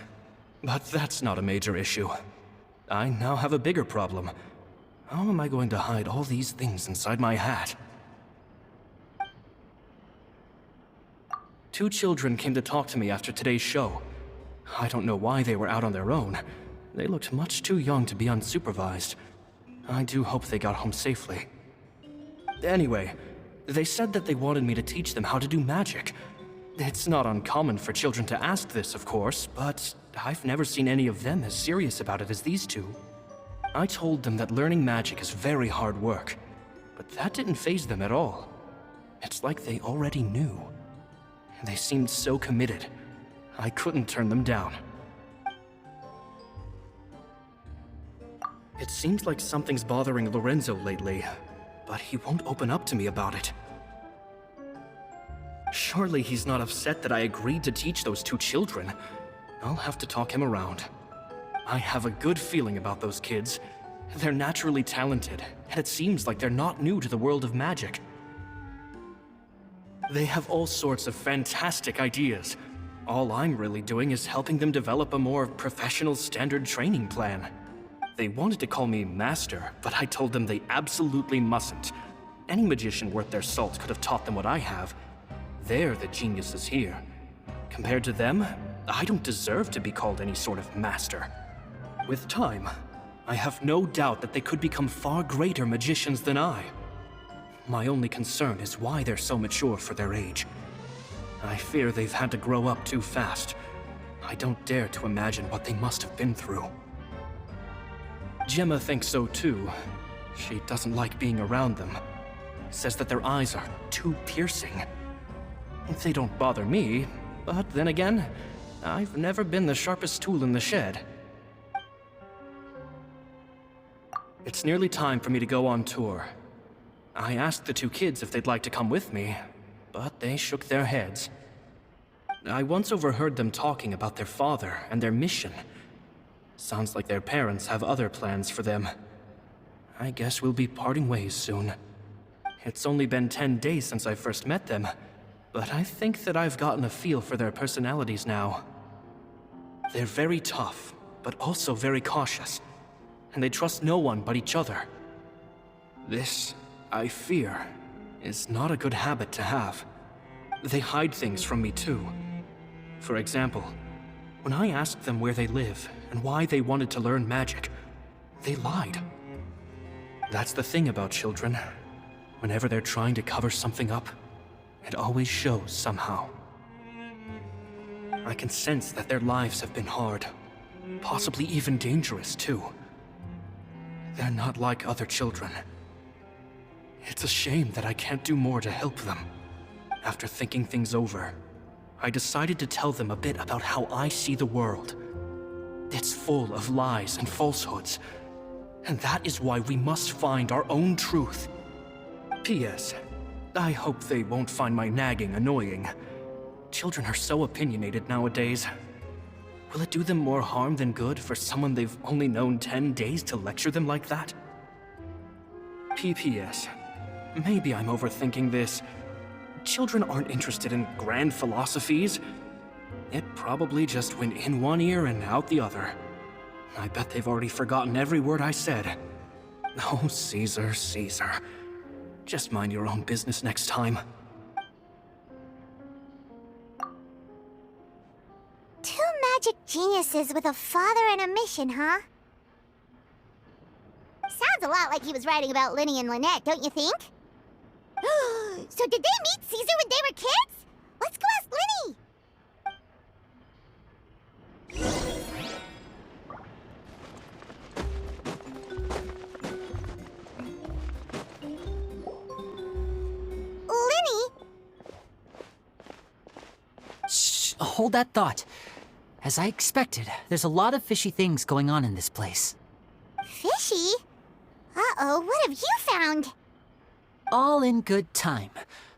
[SPEAKER 9] but that's not a major issue. I now have a bigger problem. How am I going to hide all these things inside my hat? 2 children came to talk to me after today's show. I don't know why they were out on their own. They looked much too young to be unsupervised. I do hope they got home safely. Anyway, they said that they wanted me to teach them how to do magic. It's not uncommon for children to ask this, of course, but I've never seen any of them as serious about it as these 2. I told them that learning magic is very hard work, but that didn't faze them at all. It's like they already knew. They seemed so committed. I couldn't turn them down.
[SPEAKER 14] It seems like something's bothering Lorenzo lately, but he won't open up to me about it. Surely he's not upset that I agreed to teach those two children. I'll have to talk him around. I have a good feeling about those kids. They're naturally talented, and it seems like they're not new to the world of magic. They have all sorts of fantastic ideas. All I'm really doing is helping them develop a more professional standard training plan. They wanted to call me Master, but I told them they absolutely mustn't. Any magician worth their salt could have taught them what I have. They're the geniuses here. Compared to them, I don't deserve to be called any sort of Master. With time, I have no doubt that they could become far greater magicians than I. My only concern is why they're so mature for their age. I fear they've had to grow up too fast. I don't dare to imagine what they must have been through. Gemma thinks so too. She doesn't like being around them. Says that their eyes are too piercing. They don't bother me, but then again, I've never been the sharpest tool in the shed. It's nearly time for me to go on tour. I asked the two kids if they'd like to come with me, but they shook their heads. I once overheard them talking about their father and their mission. Sounds like their parents have other plans for them. I guess we'll be parting ways soon. It's only been 10 days since I first met them, but I think that I've gotten a feel for their personalities now. They're very tough, but also very cautious, and they trust no one but each other. This, I fear, is not a good habit to have. They hide things from me too. For example, when I asked them where they live and why they wanted to learn magic, they lied. That's the thing about children. Whenever they're trying to cover something up, it always shows somehow. I can sense that their lives have been hard, possibly even dangerous too. They're not like other children. It's a shame that I can't do more to help them. After thinking things over, I decided to tell them a bit about how I see the world. It's full of lies and falsehoods, and that is why we must find our own truth. P.S. I hope they won't find my nagging annoying. Children are so opinionated nowadays. Will it do them more harm than good for someone they've only known 10 days to lecture them like that? P.P.S. Maybe I'm overthinking this. Children aren't interested in grand philosophies. It probably just went in one ear and out the other. I bet they've already forgotten every word I said. Oh, Caesar, Caesar. Just mind your own business next time.
[SPEAKER 2] Two magic geniuses with a father and a mission, huh? Sounds a lot like he was writing about Linny and Lynette, don't you think? So did they meet Caesar when they were kids? Let's go ask Linny! Linny?
[SPEAKER 5] Shh, hold that thought. As I expected, there's a lot of fishy things going on in this place.
[SPEAKER 2] Fishy? Uh-oh, what have you found?
[SPEAKER 5] All in good time.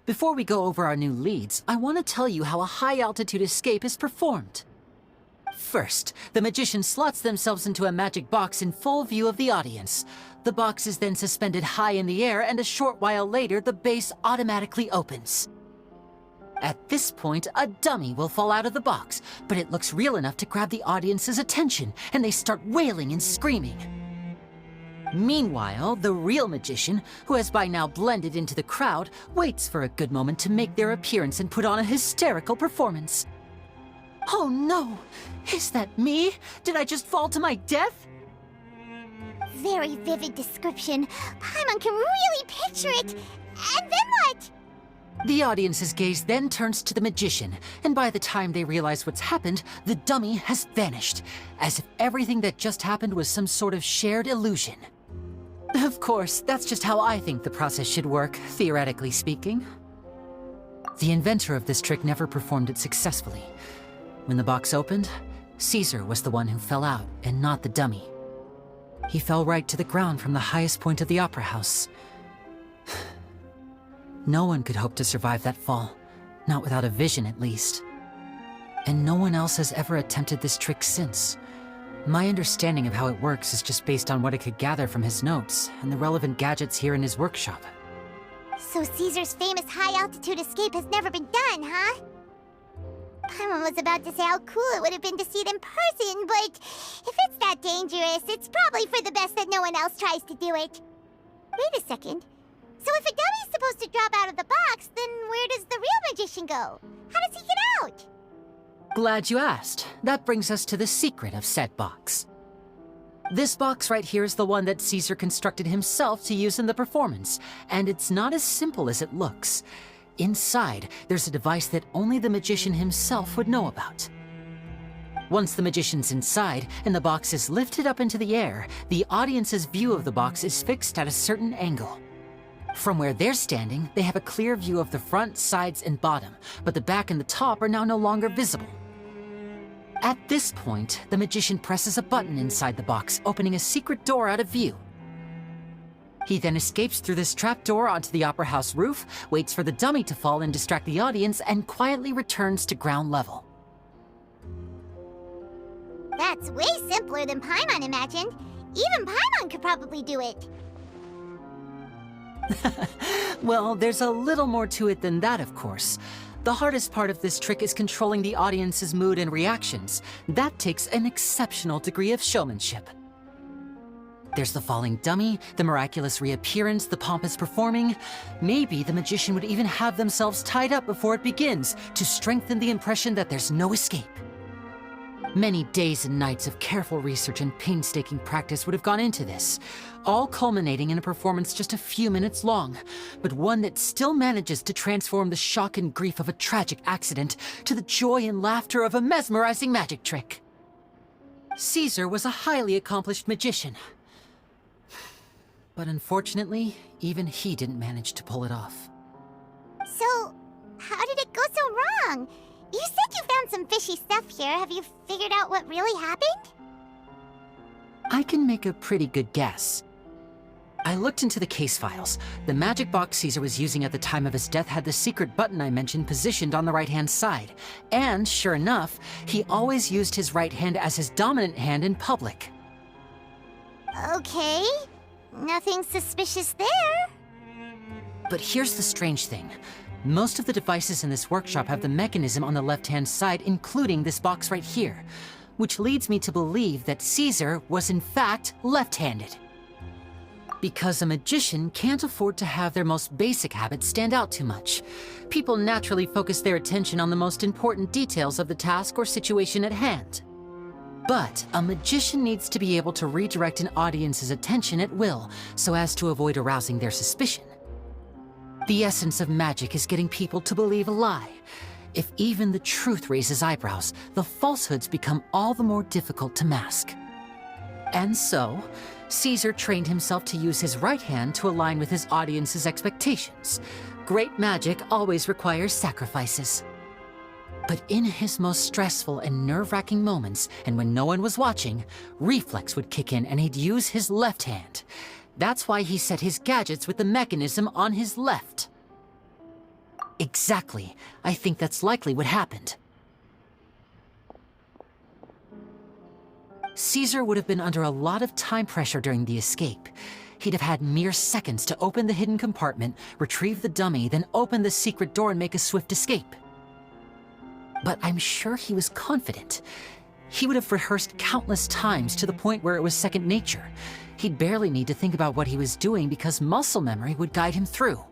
[SPEAKER 5] Before we go over our new leads, I want to tell you how a high-altitude escape is performed. First, the magician slots themselves into a magic box in full view of the audience. The box is then suspended high in the air, and a short while later, the base automatically opens. At this point, a dummy will fall out of the box, but it looks real enough to grab the audience's attention, and they start wailing and screaming. Meanwhile, the real magician, who has by now blended into the crowd, waits for a good moment to make their appearance and put on a hysterical performance. Oh no! Is that me? Did I just fall to my death?
[SPEAKER 2] Very vivid description. Paimon can really picture it. And then what?
[SPEAKER 5] The audience's gaze then turns to the magician, and by the time they realize what's happened, the dummy has vanished, as if everything that just happened was some sort of shared illusion. Of course, that's just how I think the process should work, theoretically speaking. The inventor of this trick never performed it successfully. When the box opened, Caesar was the one who fell out, and not the dummy. He fell right to the ground from the highest point of the opera house. No one could hope to survive that fall, not without a vision at least. And no one else has ever attempted this trick since. My understanding of how it works is just based on what I could gather from his notes and the relevant gadgets here in his workshop.
[SPEAKER 2] So Caesar's famous high-altitude escape has never been done, huh? Paimon was about to say how cool it would have been to see it in person, but if it's that dangerous, it's probably for the best that no one else tries to do it. Wait a second. So if a dummy's supposed to drop out of the box, then where does the real magician go? How does he get out?
[SPEAKER 5] Glad you asked. That brings us to the secret of said box. This box right here is the one that Caesar constructed himself to use in the performance, and it's not as simple as it looks. Inside, there's a device that only the magician himself would know about. Once the magician's inside and the box is lifted up into the air, the audience's view of the box is fixed at a certain angle. From where they're standing, they have a clear view of the front, sides, and bottom, but the back and the top are now no longer visible. At this point, the magician presses a button inside the box, opening a secret door out of view. He then escapes through this trapdoor onto the opera house roof, waits for the dummy to fall and distract the audience, and quietly returns to ground level.
[SPEAKER 2] That's way simpler than Paimon imagined. Even Paimon could probably do it.
[SPEAKER 5] Well, there's a little more to it than that, of course. The hardest part of this trick is controlling the audience's mood and reactions. That takes an exceptional degree of showmanship. There's the falling dummy, the miraculous reappearance, the pompous performing. Maybe the magician would even have themselves tied up before it begins to strengthen the impression that there's no escape. Many days and nights of careful research and painstaking practice would have gone into this, all culminating in a performance just a few minutes long, but one that still manages to transform the shock and grief of a tragic accident to the joy and laughter of a mesmerizing magic trick. Caesar was a highly accomplished magician, but unfortunately, even he didn't manage to pull it off.
[SPEAKER 2] So, how did it go so wrong? You said you found some fishy stuff here. Have you figured out what really happened?
[SPEAKER 5] I can make a pretty good guess. I looked into the case files. The magic box Caesar was using at the time of his death had the secret button I mentioned positioned on the right-hand side. And, sure enough, he always used his right hand as his dominant hand in public.
[SPEAKER 2] Okay. Nothing suspicious there.
[SPEAKER 5] But here's the strange thing. Most of the devices in this workshop have the mechanism on the left-hand side, including this box right here, which leads me to believe that Caesar was in fact left-handed. Because a magician can't afford to have their most basic habits stand out too much. People naturally focus their attention on the most important details of the task or situation at hand. But a magician needs to be able to redirect an audience's attention at will, so as to avoid arousing their suspicion. The essence of magic is getting people to believe a lie. If even the truth raises eyebrows, the falsehoods become all the more difficult to mask. And so, Caesar trained himself to use his right hand to align with his audience's expectations. Great magic always requires sacrifices. But in his most stressful and nerve-wracking moments, and when no one was watching, reflex would kick in and he'd use his left hand. That's why he set his gadgets with the mechanism on his left. Exactly. I think that's likely what happened. Caesar would have been under a lot of time pressure during the escape. He'd have had mere seconds to open the hidden compartment, retrieve the dummy, then open the secret door and make a swift escape. But I'm sure he was confident. He would have rehearsed countless times to the point where it was second nature. He'd barely need to think about what he was doing because muscle memory would guide him through.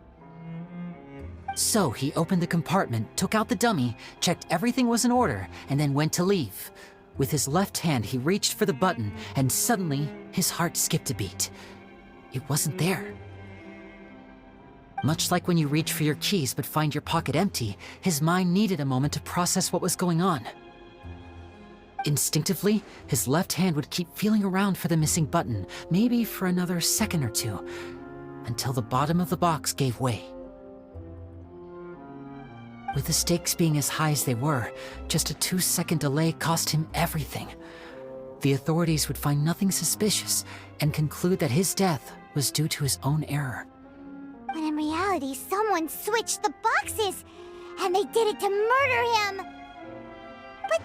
[SPEAKER 5] So he opened the compartment, took out the dummy, checked everything was in order, and then went to leave. With his left hand, he reached for the button, and suddenly, his heart skipped a beat. It wasn't there. Much like when you reach for your keys but find your pocket empty, his mind needed a moment to process what was going on. Instinctively, his left hand would keep feeling around for the missing button, maybe for another second or two, until the bottom of the box gave way. With the stakes being as high as they were, just a 2-second delay cost him everything. The authorities would find nothing suspicious, and conclude that his death was due to his own error.
[SPEAKER 2] When in reality, someone switched the boxes, and they did it to murder him. But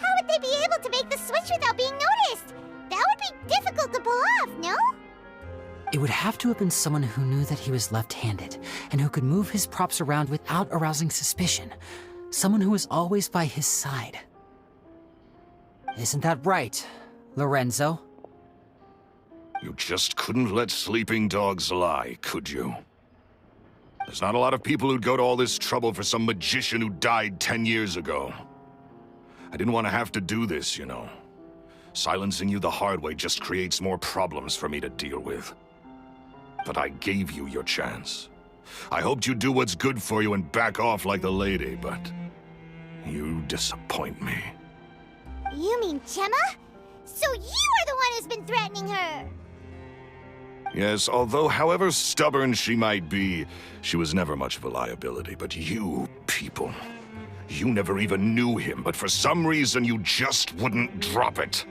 [SPEAKER 2] how would they be able to make the switch without being noticed? That would be difficult to pull off, no?
[SPEAKER 5] It would have to have been someone who knew that he was left-handed, and who could move his props around without arousing suspicion. Someone who was always by his side. Isn't that right, Lorenzo?
[SPEAKER 4] You just couldn't let sleeping dogs lie, could you? There's not a lot of people who'd go to all this trouble for some magician who died 10 years ago. I didn't want to have to do this, you know. Silencing you the hard way just creates more problems for me to deal with. But I gave you your chance. I hoped you'd do what's good for you and back off like the lady, but you disappoint me.
[SPEAKER 2] You mean Gemma? So you are the one who's been threatening her!
[SPEAKER 4] Yes, although however stubborn she might be, she was never much of a liability. But you people, you never even knew him, but for some reason you just wouldn't drop it.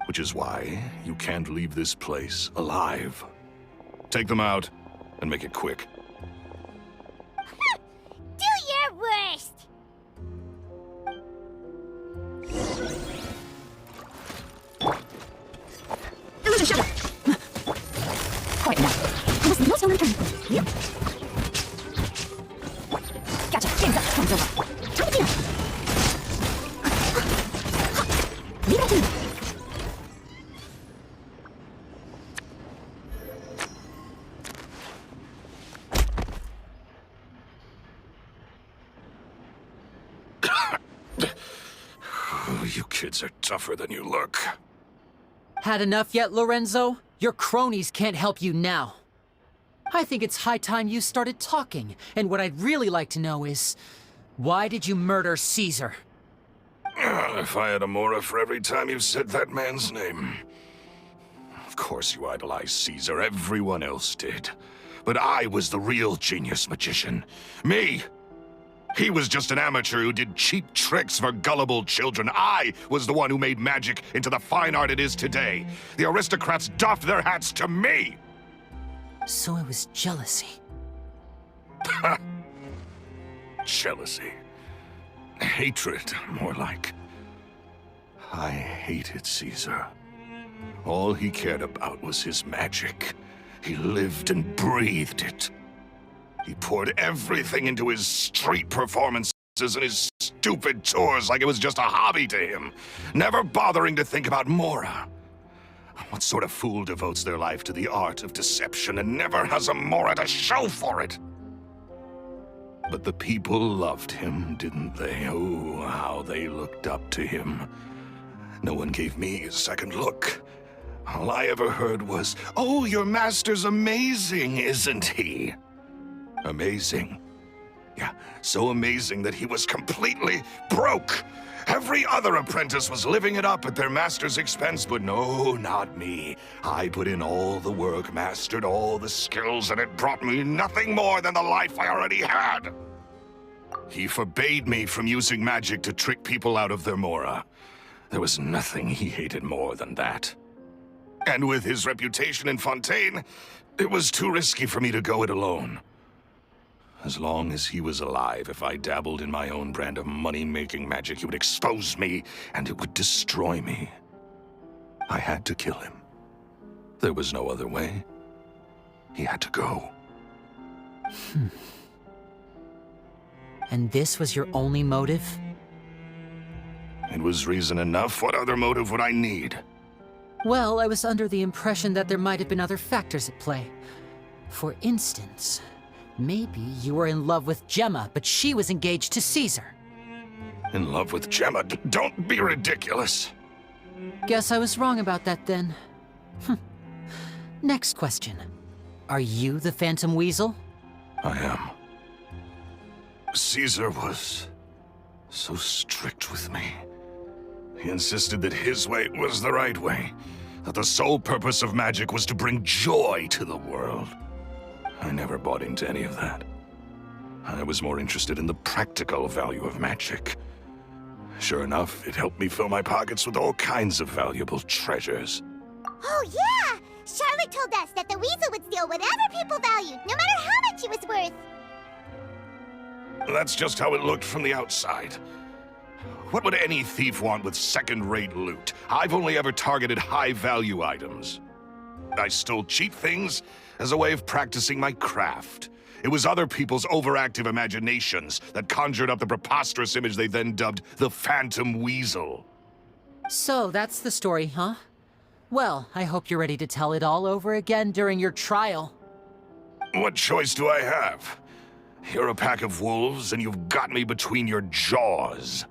[SPEAKER 4] Which is why you can't leave this place alive. Take them out, and make it quick.
[SPEAKER 2] Do your worst!
[SPEAKER 6] Illusion shadow! Quiet now. I must be no stone unturned. Yep. Gotcha. Game's up. Time's over. Time to clean up. Leave it up to me.
[SPEAKER 4] You kids are tougher than you look.
[SPEAKER 5] Had enough yet, Lorenzo? Your cronies can't help you now. I think it's high time you started talking, and what I'd really like to know is, why did you murder Caesar?
[SPEAKER 4] If I had a Mora for every time you said that man's name. Of course you idolized Caesar, everyone else did. But I was the real genius magician. Me! He was just an amateur who did cheap tricks for gullible children. I was the one who made magic into the fine art it is today. The aristocrats doffed their hats to me!
[SPEAKER 5] So it was jealousy.
[SPEAKER 4] Jealousy. Hatred, more like. I hated Caesar. All he cared about was his magic. He lived and breathed it. He poured everything into his street performances and his stupid tours like it was just a hobby to him, never bothering to think about Mora. What sort of fool devotes their life to the art of deception and never has a Mora to show for it? But the people loved him, didn't they? Oh, how they looked up to him. No one gave me a second look. All I ever heard was, "Oh, your master's amazing, isn't he?" Amazing. Yeah, so amazing that he was completely broke. Every other apprentice was living it up at their master's expense, but no, not me. I put in all the work, mastered all the skills, and it brought me nothing more than the life I already had. He forbade me from using magic to trick people out of their Mora. There was nothing he hated more than that. And with his reputation in Fontaine, it was too risky for me to go it alone. As long as he was alive, if I dabbled in my own brand of money-making magic, he would expose me, and it would destroy me. I had to kill him. There was no other way. He had to go.
[SPEAKER 5] And this was your only motive?
[SPEAKER 4] It was reason enough. What other motive would I need?
[SPEAKER 5] Well, I was under the impression that there might have been other factors at play. For instance, maybe you were in love with Gemma, but she was engaged to Caesar.
[SPEAKER 4] In love with Gemma? Don't be ridiculous.
[SPEAKER 5] Guess I was wrong about that then. Next question. Are you the Phantom Weasel?
[SPEAKER 4] I am. Caesar was so strict with me. He insisted that his way was the right way, that the sole purpose of magic was to bring joy to the world. I never bought into any of that. I was more interested in the practical value of magic. Sure enough, it helped me fill my pockets with all kinds of valuable treasures.
[SPEAKER 2] Oh, yeah! Charlotte told us that the weasel would steal whatever people valued, no matter how much it was worth.
[SPEAKER 4] That's just how it looked from the outside. What would any thief want with second-rate loot? I've only ever targeted high-value items. I stole cheap things as a way of practicing my craft. It was other people's overactive imaginations that conjured up the preposterous image they then dubbed the Phantom Weasel.
[SPEAKER 5] So that's the story, huh? Well, I hope you're ready to tell it all over again during your trial.
[SPEAKER 4] What choice do I have? You're a pack of wolves, and you've got me between your jaws.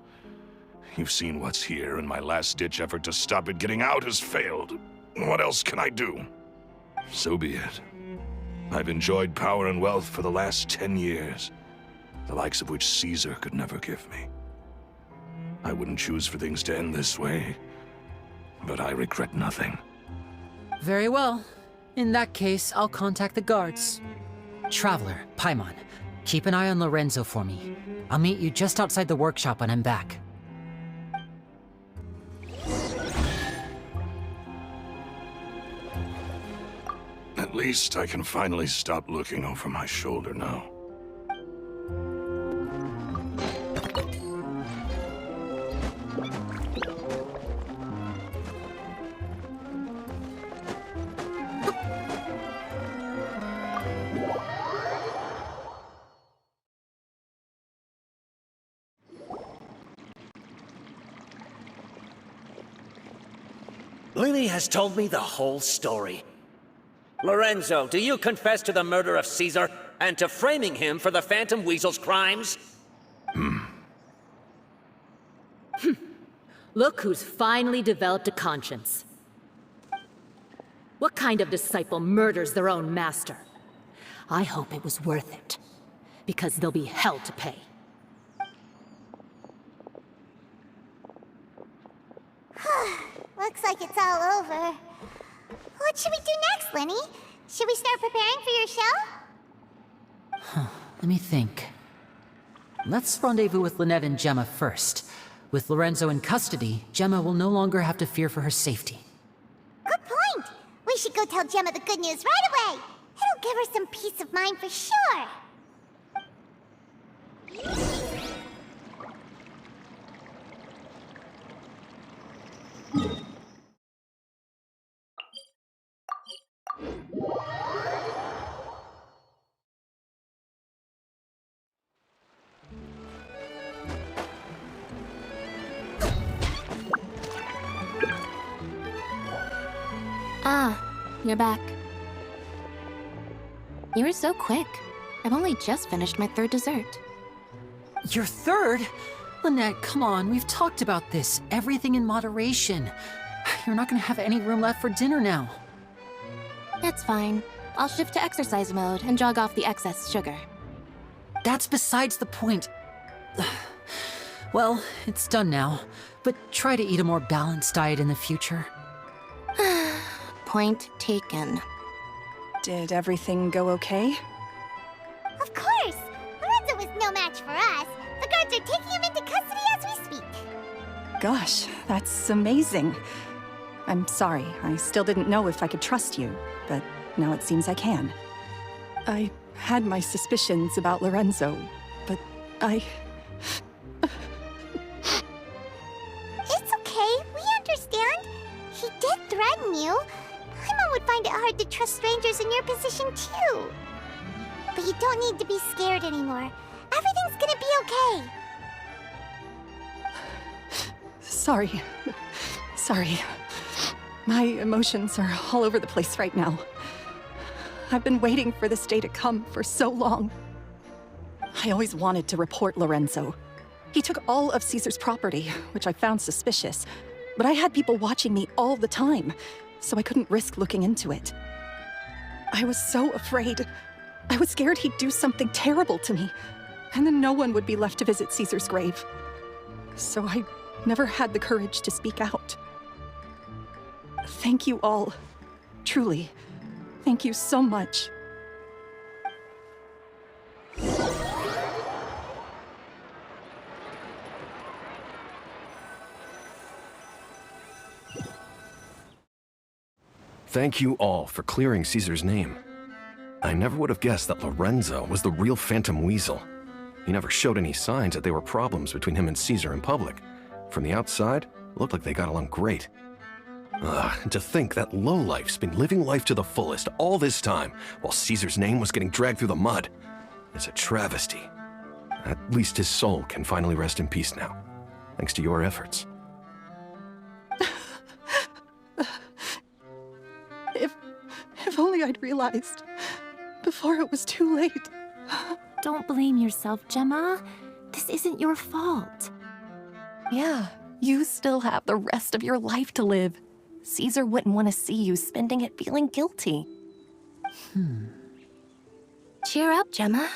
[SPEAKER 4] You've seen what's here, and my last-ditch effort to stop it getting out has failed. What else can I do? So be it. I've enjoyed power and wealth for the last 10 years, the likes of which Caesar could never give me. I wouldn't choose for things to end this way, but I regret nothing.
[SPEAKER 5] Very well. In that case, I'll contact the guards. Traveler, Paimon, keep an eye on Lorenzo for me. I'll meet you just outside the workshop when I'm back.
[SPEAKER 4] At least I can finally stop looking over my shoulder now.
[SPEAKER 15] Lily has told me the whole story. Lorenzo, do you confess to the murder of Caesar and to framing him for the Phantom Weasel's crimes?
[SPEAKER 7] Look who's finally developed a conscience. What kind of disciple murders their own master? I hope it was worth it, because there'll be hell to pay.
[SPEAKER 2] Looks like it's all over. What should we do next, Lenny? Should we start preparing for your show?
[SPEAKER 5] Let me think. Let's rendezvous with Lynette and Gemma first. With Lorenzo in custody, Gemma will no longer have to fear for her safety.
[SPEAKER 2] Good point! We should go tell Gemma the good news right away! It'll give her some peace of mind for sure!
[SPEAKER 3] Ah, you're back. You were so quick. I've only just finished my third dessert.
[SPEAKER 5] Your third? Lynette, come on, we've talked about this. Everything in moderation. You're not gonna have any room left for dinner now.
[SPEAKER 3] It's fine. I'll shift to exercise mode and jog off the excess sugar.
[SPEAKER 5] That's besides the point. Well, it's done now, but try to eat a more balanced diet in the future.
[SPEAKER 3] Point taken.
[SPEAKER 10] Did everything go okay?
[SPEAKER 2] Of course! Lorenzo was no match for us. The guards are taking him into custody as we speak.
[SPEAKER 10] Gosh, that's amazing. I'm sorry, I still didn't know if I could trust you, but now it seems I can. I had my suspicions about Lorenzo, but I...
[SPEAKER 2] It's okay, we understand. He did threaten you. Paimon would find it hard to trust strangers in your position, too. But you don't need to be scared anymore. Everything's gonna be okay.
[SPEAKER 10] Sorry. Sorry. My emotions are all over the place right now. I've been waiting for this day to come for so long. I always wanted to report Lorenzo. He took all of Caesar's property, which I found suspicious, but I had people watching me all the time, so I couldn't risk looking into it. I was so afraid. I was scared he'd do something terrible to me, and then no one would be left to visit Caesar's grave. So I never had the courage to speak out. Thank you all. Truly. Thank you so much.
[SPEAKER 9] Thank you all for clearing Caesar's name. I never would have guessed that Lorenzo was the real Phantom Weasel. He never showed any signs that there were problems between him and Caesar in public. From the outside, it looked like they got along great. And to think that lowlife's been living life to the fullest all this time, while Caesar's name was getting dragged through the mud. It's a travesty. At least his soul can finally rest in peace now, thanks to your efforts.
[SPEAKER 10] If only I'd realized before it was too late.
[SPEAKER 7] Don't blame yourself, Gemma. This isn't your fault.
[SPEAKER 6] Yeah, you still have the rest of your life to live. Caesar wouldn't want to see you spending it feeling guilty.
[SPEAKER 3] Cheer up, Gemma.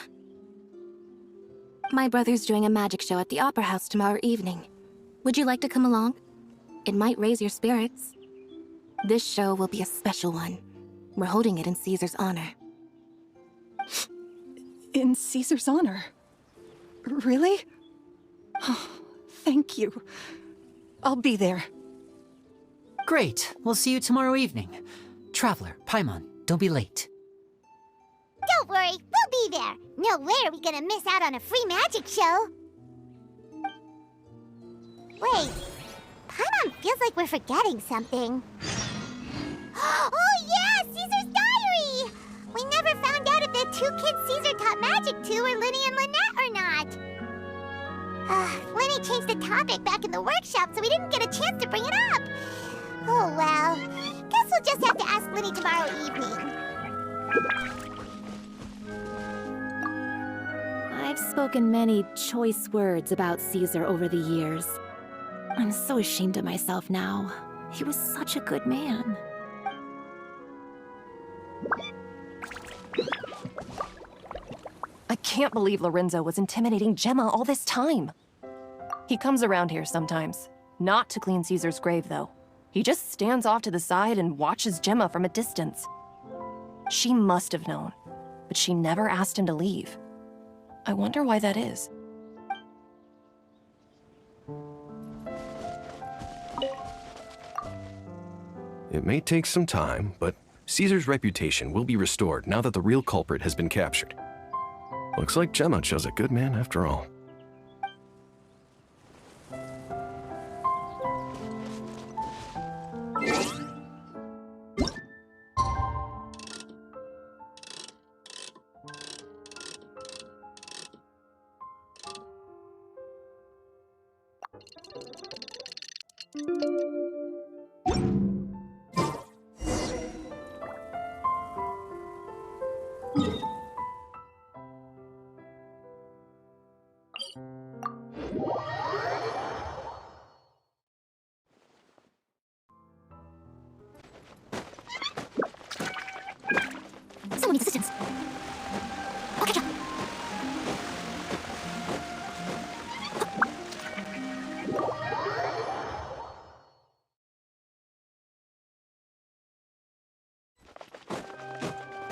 [SPEAKER 3] My brother's doing a magic show at the Opera House tomorrow evening. Would you like to come along? It might raise your spirits. This show will be a special one. We're holding it in Caesar's honor.
[SPEAKER 10] In Caesar's honor? Really? Oh, thank you. I'll be there.
[SPEAKER 5] Great. We'll see you tomorrow evening. Traveler, Paimon, don't be late.
[SPEAKER 2] Don't worry, we'll be there. No way are we gonna miss out on a free magic show. Wait, Paimon feels like we're forgetting something. Oh yeah, Caesar's diary! We never found out if the two kids Caesar taught magic to were Linny and Lynette or not. Linny changed the topic back in the workshop, so we didn't get a chance to bring it up. Oh well, guess we'll just have to ask Linny tomorrow evening.
[SPEAKER 7] I've spoken many choice words about Caesar over the years. I'm so ashamed of myself now. He was such a good man.
[SPEAKER 6] I can't believe Lorenzo was intimidating Gemma all this time. He comes around here sometimes. Not to clean Caesar's grave, though. He just stands off to the side and watches Gemma from a distance. She must have known, but she never asked him to leave. I wonder why that is.
[SPEAKER 9] It may take some time, but Caesar's reputation will be restored now that the real culprit has been captured. Looks like Gemma chose a good man after all.
[SPEAKER 3] Someone needs assistance. I'll catch up.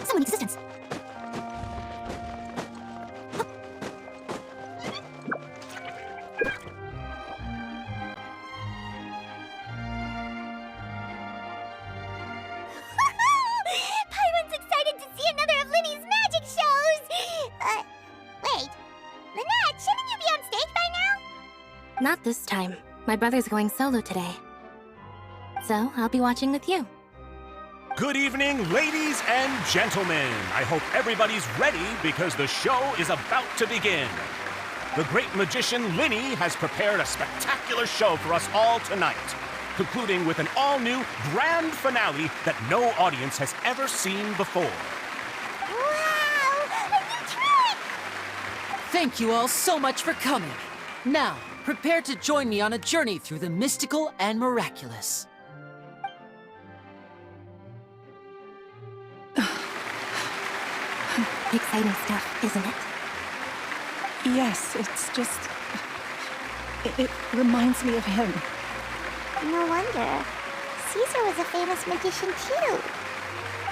[SPEAKER 3] Someone needs assistance.
[SPEAKER 2] Paimon's excited to see another of Linny's magic shows! Wait. Lynette, shouldn't you be on stage by now?
[SPEAKER 3] Not this time. My brother's going solo today. So, I'll be watching with you.
[SPEAKER 16] Good evening, ladies and gentlemen. I hope everybody's ready because the show is about to begin. The great magician Linny has prepared a spectacular show for us all tonight, concluding with an all-new grand finale that no audience has ever seen before.
[SPEAKER 2] Wow! A new trick!
[SPEAKER 5] Thank you all so much for coming. Now, prepare to join me on a journey through the mystical and miraculous.
[SPEAKER 3] Exciting stuff, isn't it?
[SPEAKER 10] Yes, it's just... It reminds me of him.
[SPEAKER 2] No wonder. Caesar was a famous magician too.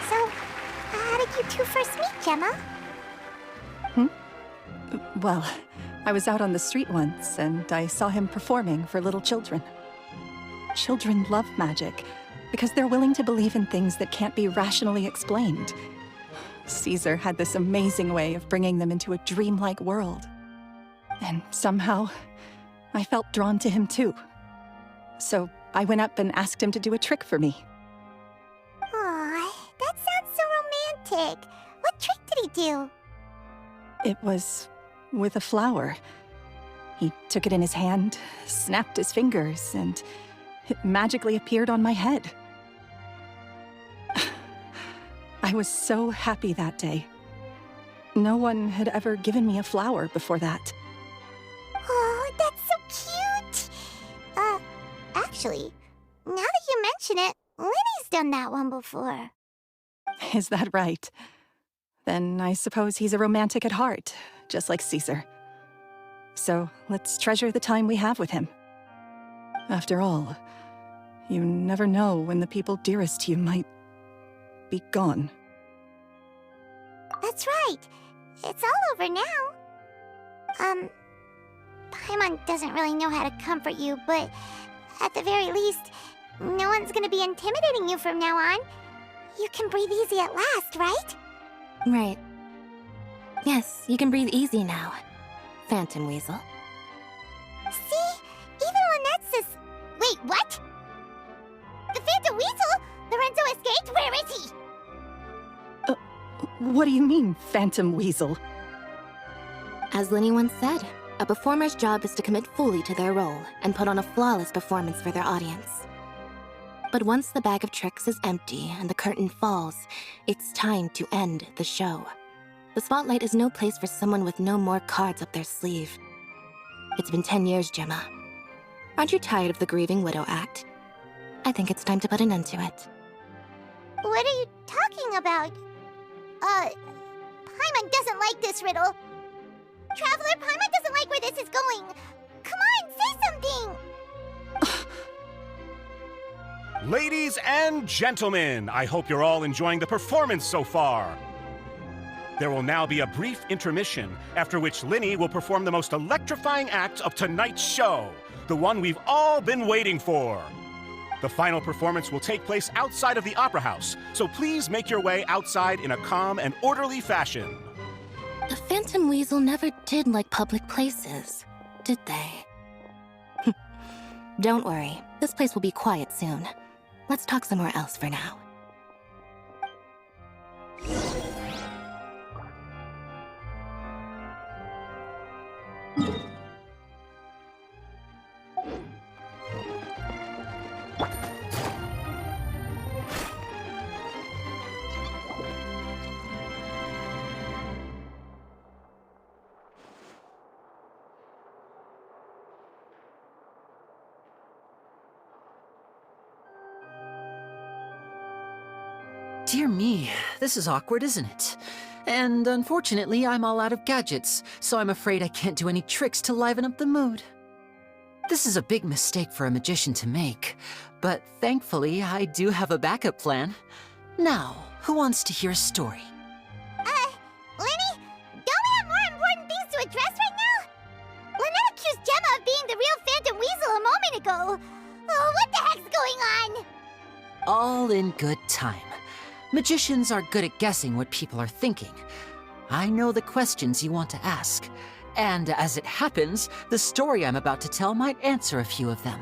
[SPEAKER 2] So, how did you two first meet, Gemma?
[SPEAKER 10] Well, I was out on the street once, and I saw him performing for little children. Children love magic, because they're willing to believe in things that can't be rationally explained. Caesar had this amazing way of bringing them into a dreamlike world. And somehow, I felt drawn to him too. So I went up and asked him to do a trick for me.
[SPEAKER 2] Aw, that sounds so romantic. What trick did he do?
[SPEAKER 10] It was with a flower. He took it in his hand, snapped his fingers, and it magically appeared on my head. I was so happy that day. No one had ever given me a flower before that.
[SPEAKER 2] Oh, that's so cute! Actually, now that you mention it, Lenny's done that one before.
[SPEAKER 10] Is that right? Then I suppose he's a romantic at heart, just like Caesar. So let's treasure the time we have with him. After all, you never know when the people dearest to you might be gone.
[SPEAKER 2] That's right. It's all over now. Paimon doesn't really know how to comfort you, but at the very least, no one's gonna be intimidating you from now on. You can breathe easy at last, right?
[SPEAKER 3] Right. Yes, you can breathe easy now, Phantom Weasel.
[SPEAKER 2] See? Even Lynette says... Wait, what? The Phantom Weasel? Lorenzo escaped? Where is he?
[SPEAKER 10] What do you mean, Phantom Weasel?
[SPEAKER 3] As Linny once said, a performer's job is to commit fully to their role and put on a flawless performance for their audience. But once the bag of tricks is empty and the curtain falls, it's time to end the show. The spotlight is no place for someone with no more cards up their sleeve. It's been 10 years, Gemma. Aren't you tired of the grieving widow act? I think it's time to put an end to it.
[SPEAKER 2] What are you talking about? Paimon doesn't like this riddle. Traveler, Paimon doesn't like where this is going. Come on, say something!
[SPEAKER 16] Ladies and gentlemen, I hope you're all enjoying the performance so far. There will now be a brief intermission, after which Linny will perform the most electrifying act of tonight's show, the one we've all been waiting for. The final performance will take place outside of the Opera House, so please make your way outside in a calm and orderly fashion.
[SPEAKER 3] The Phantom Weasel never did like public places, did they? Don't worry, this place will be quiet soon. Let's talk somewhere else for now.
[SPEAKER 5] Dear me, this is awkward, isn't it? And unfortunately, I'm all out of gadgets, so I'm afraid I can't do any tricks to liven up the mood. This is a big mistake for a magician to make, but thankfully, I do have a backup plan. Now, who wants to hear a story?
[SPEAKER 2] Lenny, don't we have more important things to address right now? Lynette accused Gemma of being the real Phantom Weasel a moment ago. Oh, what the heck's going on?
[SPEAKER 5] All in good time. Magicians are good at guessing what people are thinking. I know the questions you want to ask. And as it happens, the story I'm about to tell might answer a few of them.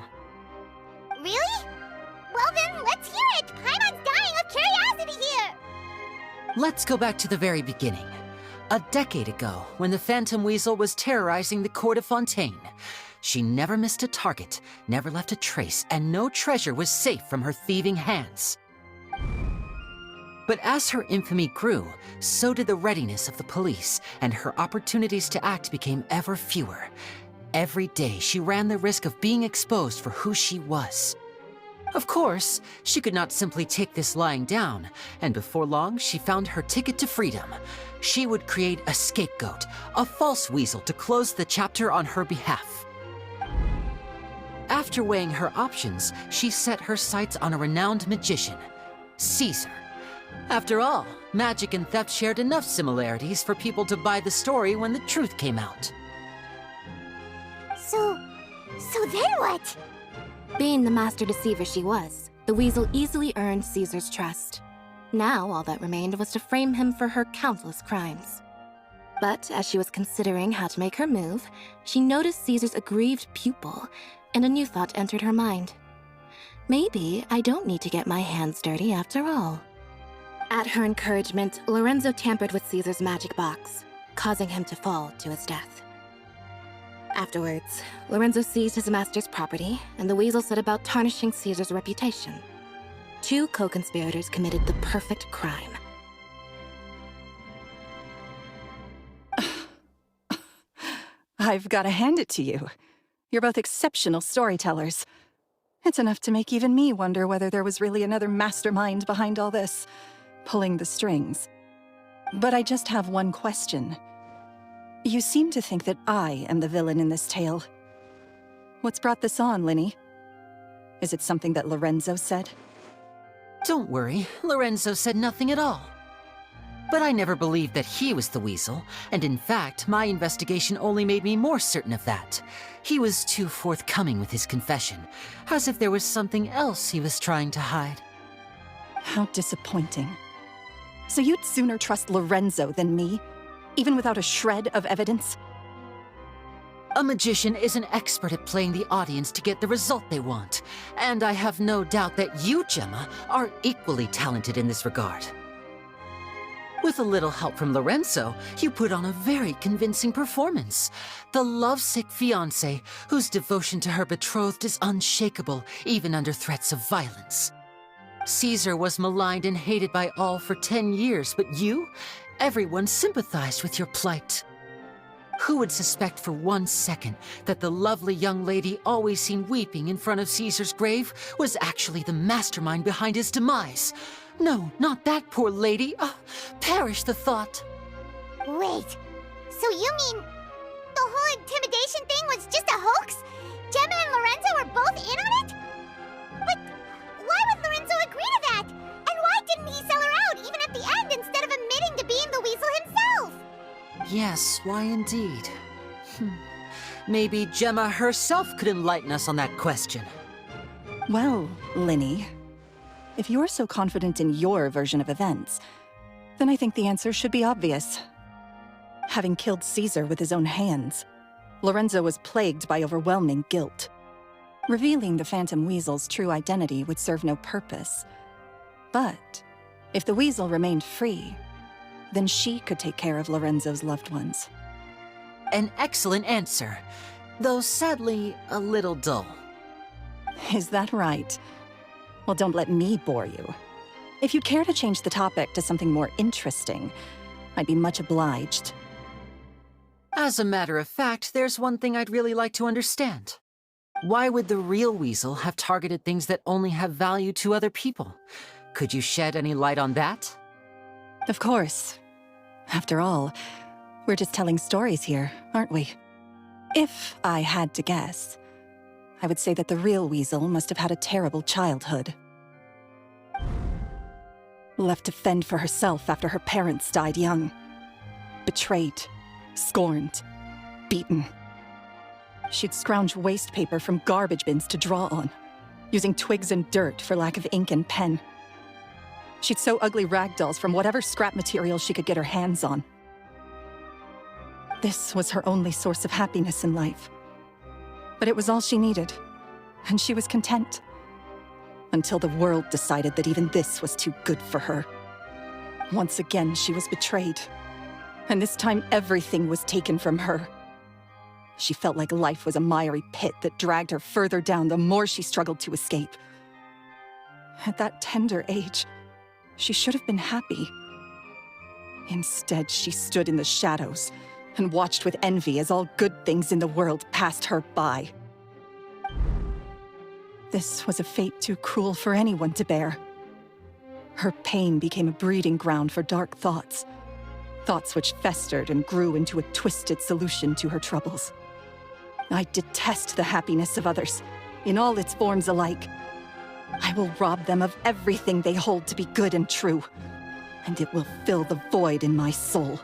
[SPEAKER 2] Really? Well then, let's hear it! Paimon's dying of curiosity here!
[SPEAKER 5] Let's go back to the very beginning. A decade ago, when the Phantom Weasel was terrorizing the court of Fontaine. She never missed a target, never left a trace, and no treasure was safe from her thieving hands. But as her infamy grew, so did the readiness of the police, and her opportunities to act became ever fewer. Every day, she ran the risk of being exposed for who she was. Of course, she could not simply take this lying down, and before long, she found her ticket to freedom. She would create a scapegoat, a false weasel to close the chapter on her behalf. After weighing her options, she set her sights on a renowned magician, Caesar. After all, magic and theft shared enough similarities for people to buy the story when the truth came out.
[SPEAKER 2] So then what?
[SPEAKER 3] Being the master deceiver she was, The weasel easily earned Caesar's trust. Now all that remained was to frame him for her countless crimes. But as she was considering how to make her move, she noticed Caesar's aggrieved pupil, and a new thought entered her mind. Maybe I don't need to get my hands dirty after all. At her encouragement, Lorenzo tampered with Caesar's magic box, causing him to fall to his death. Afterwards, Lorenzo seized his master's property, and the weasel set about tarnishing Caesar's reputation. Two co-conspirators committed the perfect crime.
[SPEAKER 10] I've got to hand it to you. You're both exceptional storytellers. It's enough to make even me wonder whether there was really another mastermind behind all this, pulling the strings. But I just have one question. You seem to think that I am the villain in this tale. What's brought this on, Linny? Is it something that Lorenzo said?
[SPEAKER 5] Don't worry, Lorenzo said nothing at all. But I never believed that he was the weasel, and in fact, my investigation only made me more certain of that. He was too forthcoming with his confession, as if there was something else he was trying to hide.
[SPEAKER 10] How disappointing. So you'd sooner trust Lorenzo than me, even without a shred of evidence?
[SPEAKER 5] A magician is an expert at playing the audience to get the result they want, and I have no doubt that you, Gemma, are equally talented in this regard. With a little help from Lorenzo, you put on a very convincing performance. The lovesick fiancé, whose devotion to her betrothed is unshakable, even under threats of violence. Caesar was maligned and hated by all for 10 years, but you? Everyone sympathized with your plight. Who would suspect for 1 second that the lovely young lady always seen weeping in front of Caesar's grave was actually the mastermind behind his demise? No, not that poor lady. Perish the thought.
[SPEAKER 2] Wait, so you mean the whole intimidation thing was just a hoax? Gemma and Lorenzo were both in on it? But why would Lorenzo agree to that? And why didn't he sell her out even at the end instead of admitting to being the weasel himself?
[SPEAKER 5] Yes, why indeed? Maybe Gemma herself could enlighten us on that question.
[SPEAKER 10] Well, Linny, if you're so confident in your version of events, then I think the answer should be obvious. Having killed Caesar with his own hands, Lorenzo was plagued by overwhelming guilt. Revealing the Phantom Weasel's true identity would serve no purpose. But if the weasel remained free, then she could take care of Lorenzo's loved ones.
[SPEAKER 5] An excellent answer, though sadly a little dull.
[SPEAKER 10] Is that right? Well, don't let me bore you. If you'd care to change the topic to something more interesting, I'd be much obliged.
[SPEAKER 5] As a matter of fact, there's one thing I'd really like to understand. Why would the real weasel have targeted things that only have value to other people? Could you shed any light on that?
[SPEAKER 10] Of course. After all, we're just telling stories here, aren't we? If I had to guess, I would say that the real weasel must have had a terrible childhood. Left to fend for herself after her parents died young. Betrayed, scorned, beaten. She'd scrounge waste paper from garbage bins to draw on, using twigs and dirt for lack of ink and pen. She'd sew ugly rag dolls from whatever scrap material she could get her hands on. This was her only source of happiness in life. But it was all she needed, and she was content. Until the world decided that even this was too good for her. Once again, she was betrayed. And this time, everything was taken from her. She felt like life was a miry pit that dragged her further down the more she struggled to escape. At that tender age, she should have been happy. Instead, she stood in the shadows and watched with envy as all good things in the world passed her by. This was a fate too cruel for anyone to bear. Her pain became a breeding ground for dark thoughts. Thoughts which festered and grew into a twisted solution to her troubles. I detest the happiness of others, in all its forms alike. I will rob them of everything they hold to be good and true, and it will fill the void in my soul.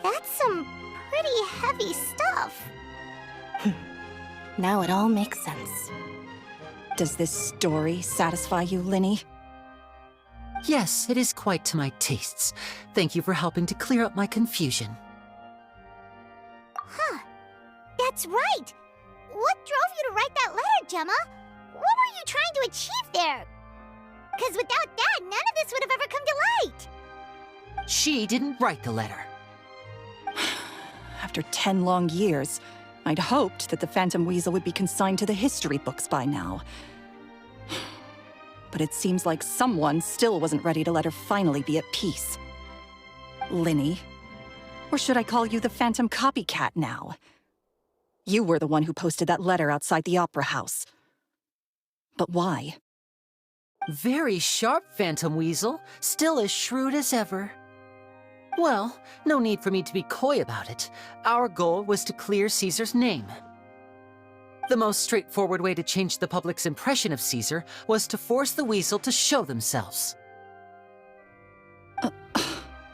[SPEAKER 2] That's some pretty heavy stuff.
[SPEAKER 3] Now it all makes sense.
[SPEAKER 10] Does this story satisfy you, Linny?
[SPEAKER 5] Yes, it is quite to my tastes. Thank you for helping to clear up my confusion.
[SPEAKER 2] Huh. That's right! What drove you to write that letter, Gemma? What were you trying to achieve there? Because without that, none of this would have ever come to light!
[SPEAKER 5] She didn't write the letter.
[SPEAKER 10] After 10 long years, I'd hoped that the Phantom Weasel would be consigned to the history books by now. But it seems like someone still wasn't ready to let her finally be at peace. Linny. Or should I call you the Phantom Copycat now? You were the one who posted that letter outside the Opera House. But why?
[SPEAKER 5] Very sharp, Phantom Weasel. Still as shrewd as ever. Well, no need for me to be coy about it. Our goal was to clear Caesar's name. The most straightforward way to change the public's impression of Caesar was to force the Weasel to show themselves.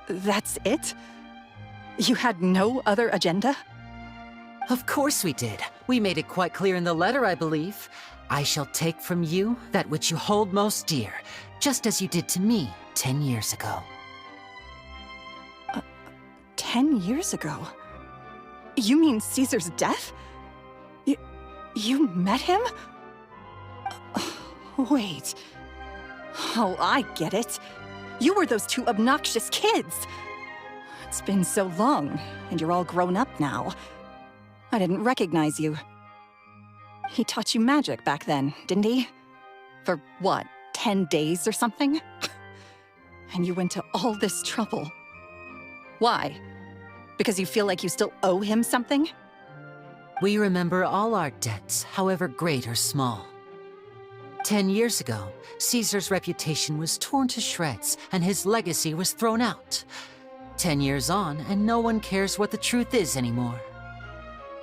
[SPEAKER 10] That's it? You had no other agenda?
[SPEAKER 5] Of course we did. We made it quite clear in the letter, I believe. I shall take from you that which you hold most dear, just as you did to me 10 years ago.
[SPEAKER 10] 10 years ago? You mean Caesar's death? You met him? Wait. Oh, I get it. You were those two obnoxious kids. It's been so long, and you're all grown up now. I didn't recognize you. He taught you magic back then, didn't he? For what, 10 days or something? And you went to all this trouble. Why? Because you feel like you still owe him something?
[SPEAKER 5] We remember all our debts, however great or small. 10 years ago, Caesar's reputation was torn to shreds, and his legacy was thrown out. 10 years on, and no one cares what the truth is anymore.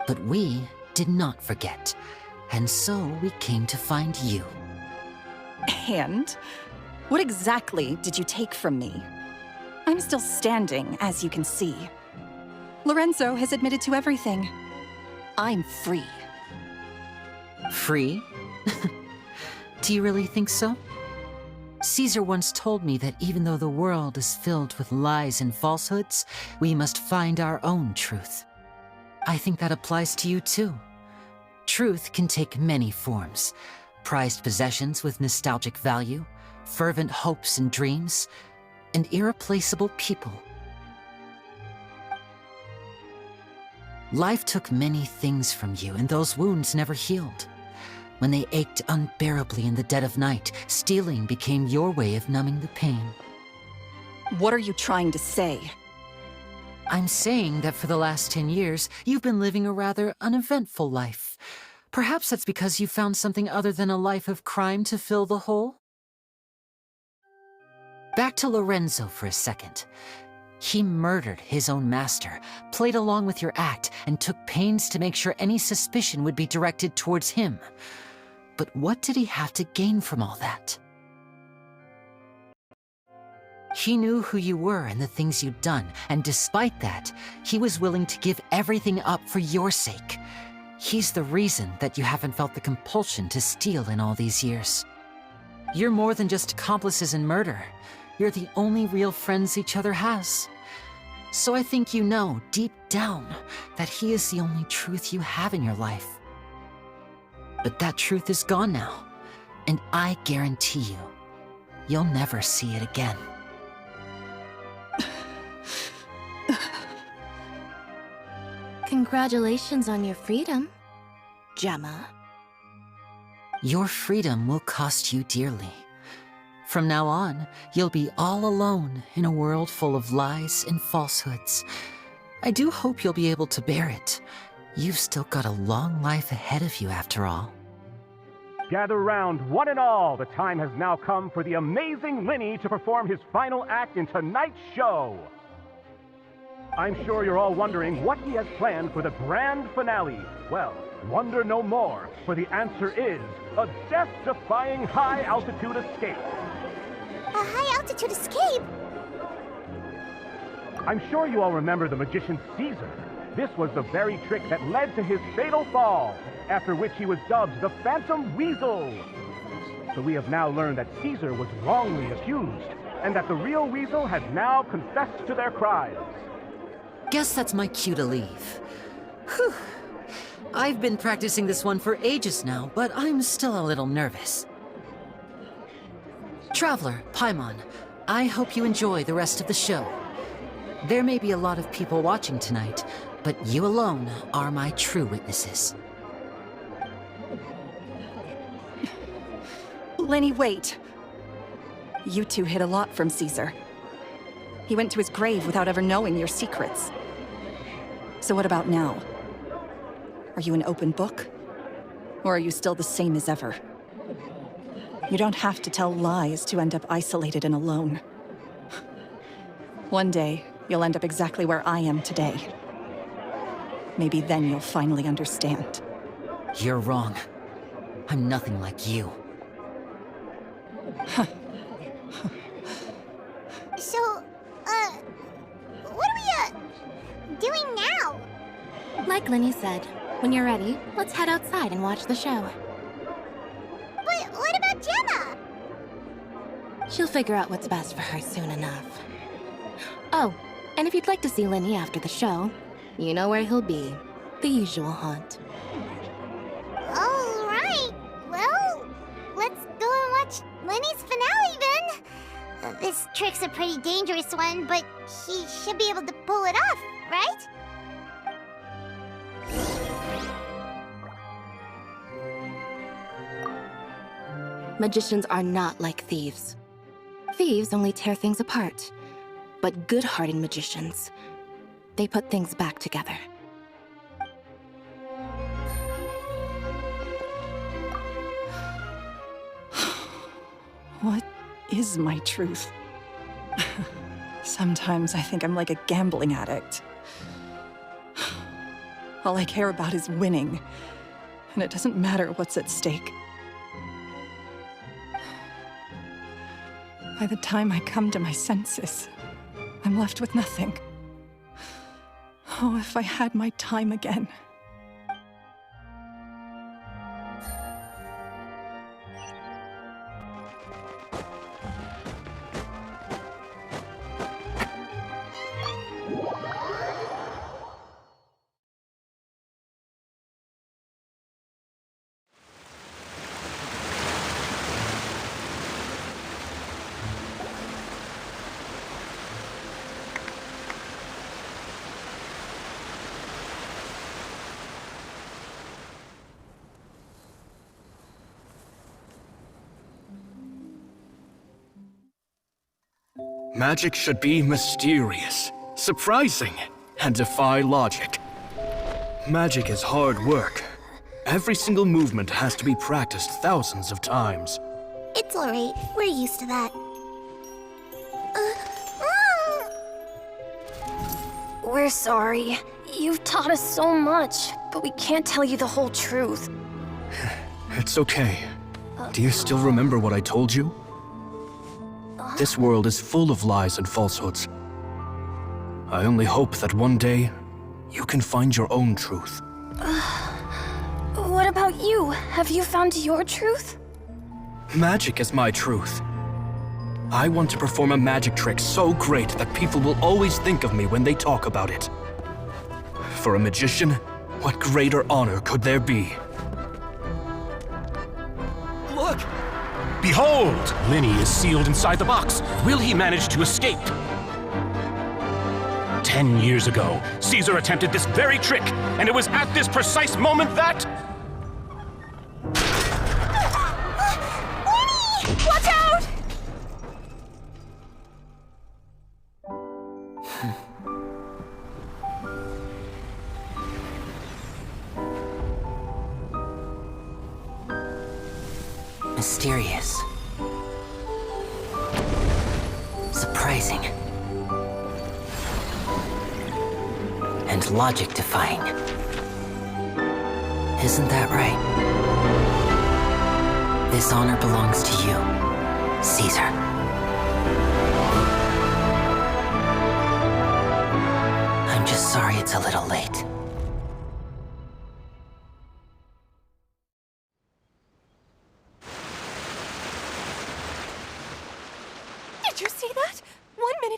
[SPEAKER 5] But we did not forget, and so we came to find you.
[SPEAKER 10] And? What exactly did you take from me? I'm still standing, as you can see. Lorenzo has admitted to everything. I'm free.
[SPEAKER 5] Free? Do you really think so? Caesar once told me that even though the world is filled with lies and falsehoods, we must find our own truth. I think that applies to you too. Truth can take many forms. Prized possessions with nostalgic value, fervent hopes and dreams, and irreplaceable people. Life took many things from you, and those wounds never healed. When they ached unbearably in the dead of night, stealing became your way of numbing the pain.
[SPEAKER 10] What are you trying to say?
[SPEAKER 5] I'm saying that for the last 10 years, you've been living a rather uneventful life. Perhaps that's because you found something other than a life of crime to fill the hole? Back to Lorenzo for a second. He murdered his own master, played along with your act, and took pains to make sure any suspicion would be directed towards him. But what did he have to gain from all that? He knew who you were and the things you'd done, and despite that, he was willing to give everything up for your sake. He's the reason that you haven't felt the compulsion to steal in all these years. You're more than just accomplices in murder. You're the only real friends each other has. So I think you know, deep down, that he is the only truth you have in your life. But that truth is gone now, and I guarantee you, you'll never see it again.
[SPEAKER 3] Congratulations on your freedom, Gemma.
[SPEAKER 5] Your freedom will cost you dearly. From now on, you'll be all alone in a world full of lies and falsehoods. I do hope you'll be able to bear it. You've still got a long life ahead of you, after all.
[SPEAKER 16] Gather round, one and all. The time has now come for the amazing Linny to perform his final act in tonight's show. I'm sure you're all wondering what he has planned for the grand finale. Well, wonder no more, for the answer is a death-defying high-altitude escape.
[SPEAKER 2] A high-altitude escape?
[SPEAKER 16] I'm sure you all remember the magician Caesar. This was the very trick that led to his fatal fall, after which he was dubbed the Phantom Weasel. So we have now learned that Caesar was wrongly accused, and that the real weasel has now confessed to their crimes.
[SPEAKER 5] Guess that's my cue to leave. Whew. I've been practicing this one for ages now, but I'm still a little nervous. Traveler, Paimon, I hope you enjoy the rest of the show. There may be a lot of people watching tonight, but you alone are my true witnesses.
[SPEAKER 10] Lenny, wait. You two hid a lot from Caesar. He went to his grave without ever knowing your secrets. So what about now? Are you an open book? Or are you still the same as ever? You don't have to tell lies to end up isolated and alone. One day, you'll end up exactly where I am today. Maybe then you'll finally understand.
[SPEAKER 5] You're wrong. I'm nothing like you.
[SPEAKER 2] So, what are we, doing now?
[SPEAKER 3] Like Lenny said, when you're ready, let's head outside and watch the show.
[SPEAKER 2] But what about Gemma?
[SPEAKER 3] She'll figure out what's best for her soon enough. Oh, and if you'd like to see Lenny after the show, you know where he'll be. The usual haunt.
[SPEAKER 2] All right. Well, let's go and watch Lenny's finale then. This trick's a pretty dangerous one, but he should be able to pull it off, right?
[SPEAKER 3] Magicians are not like thieves. Thieves only tear things apart. But good-hearted magicians, they put things back together.
[SPEAKER 10] What is my truth? Sometimes I think I'm like a gambling addict. All I care about is winning, and it doesn't matter what's at stake. By the time I come to my senses, I'm left with nothing. Oh, if I had my time again.
[SPEAKER 14] Magic should be mysterious, surprising, and defy logic. Magic is hard work. Every single movement has to be practiced thousands of times.
[SPEAKER 2] It's alright. We're used to that.
[SPEAKER 17] We're sorry. You've taught us so much, but we can't tell you the whole truth.
[SPEAKER 14] It's okay. Do you still remember what I told you? This world is full of lies and falsehoods. I only hope that one day, you can find your own truth.
[SPEAKER 17] What about you? Have you found your truth?
[SPEAKER 14] Magic is my truth. I want to perform a magic trick so great that people will always think of me when they talk about it. For a magician, what greater honor could there be?
[SPEAKER 16] Look! Behold! Lenny is sealed inside the box. Will he manage to escape? 10 years ago, Caesar attempted this very trick, and it was at this precise moment that...
[SPEAKER 17] Lenny! Watch out!
[SPEAKER 5] Mysterious. Surprising. And logic-defying. Isn't that right? This honor belongs to you, Caesar. I'm just sorry it's a little late.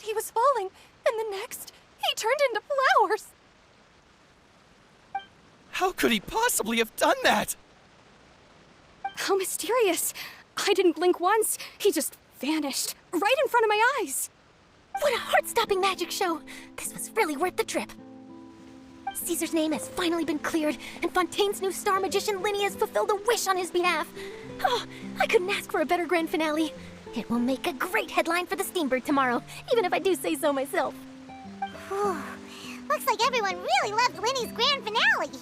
[SPEAKER 6] minute he was falling, and the next, he turned into flowers.
[SPEAKER 18] How could he possibly have done that?
[SPEAKER 1] How mysterious. I didn't blink once. He just vanished, right in front of my eyes.
[SPEAKER 3] What a heart-stopping magic show! This was really worth the trip. Caesar's name has finally been cleared, and Fontaine's new star magician Linny has fulfilled a wish on his behalf. Oh, I couldn't ask for a better grand finale. It will make a great headline for the Steambird tomorrow, even if I do say so myself.
[SPEAKER 2] Whew. Looks like everyone really loved Linny's grand finale.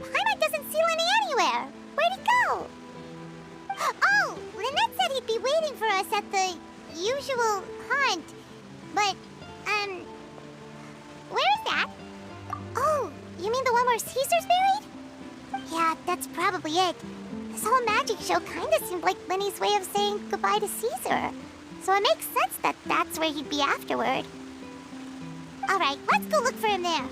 [SPEAKER 2] Paimon doesn't see Linny anywhere. Where'd he go? Oh, Lynette said he'd be waiting for us at the usual hunt. But, where is that? Oh, you mean the one where Caesar's buried? Yeah, that's probably it. This whole magic show kinda seemed like Linny's way of saying goodbye to Caesar. So it makes sense that that's where he'd be afterward. Alright, let's go look for him there.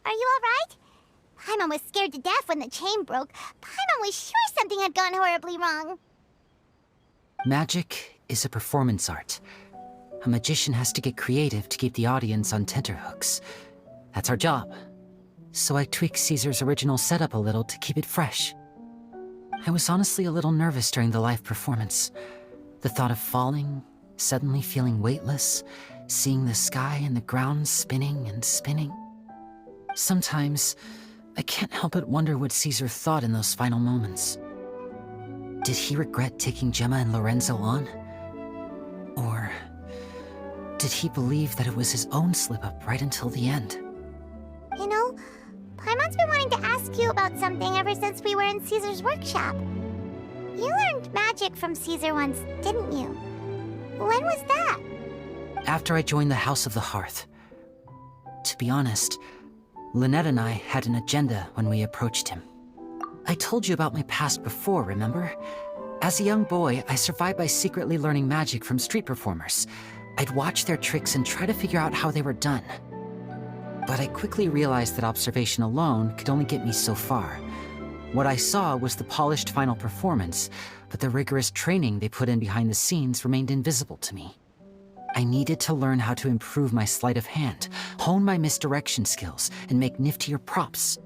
[SPEAKER 2] Are you alright? Paimon was scared to death when the chain broke. Paimon was sure something had gone horribly wrong.
[SPEAKER 5] Magic is a performance art. A magician has to get creative to keep the audience on tenterhooks. That's our job. So I tweaked Caesar's original setup a little to keep it fresh. I was honestly a little nervous during the live performance. The thought of falling, suddenly feeling weightless, seeing the sky and the ground spinning and spinning. Sometimes, I can't help but wonder what Caesar thought in those final moments. Did he regret taking Gemma and Lorenzo on? Or did he believe that it was his own slip-up right until the end?
[SPEAKER 2] You know, Paimon's been wanting to ask you about something ever since we were in Caesar's workshop. You learned magic from Caesar once, didn't you? When was that?
[SPEAKER 5] After I joined the House of the Hearth. To be honest, Lynette and I had an agenda when we approached him. I told you about my past before, remember? As a young boy, I survived by secretly learning magic from street performers. I'd watch their tricks and try to figure out how they were done. But I quickly realized that observation alone could only get me so far. What I saw was the polished final performance, but the rigorous training they put in behind the scenes remained invisible to me. I needed to learn how to improve my sleight of hand, hone my misdirection skills, and make niftier props.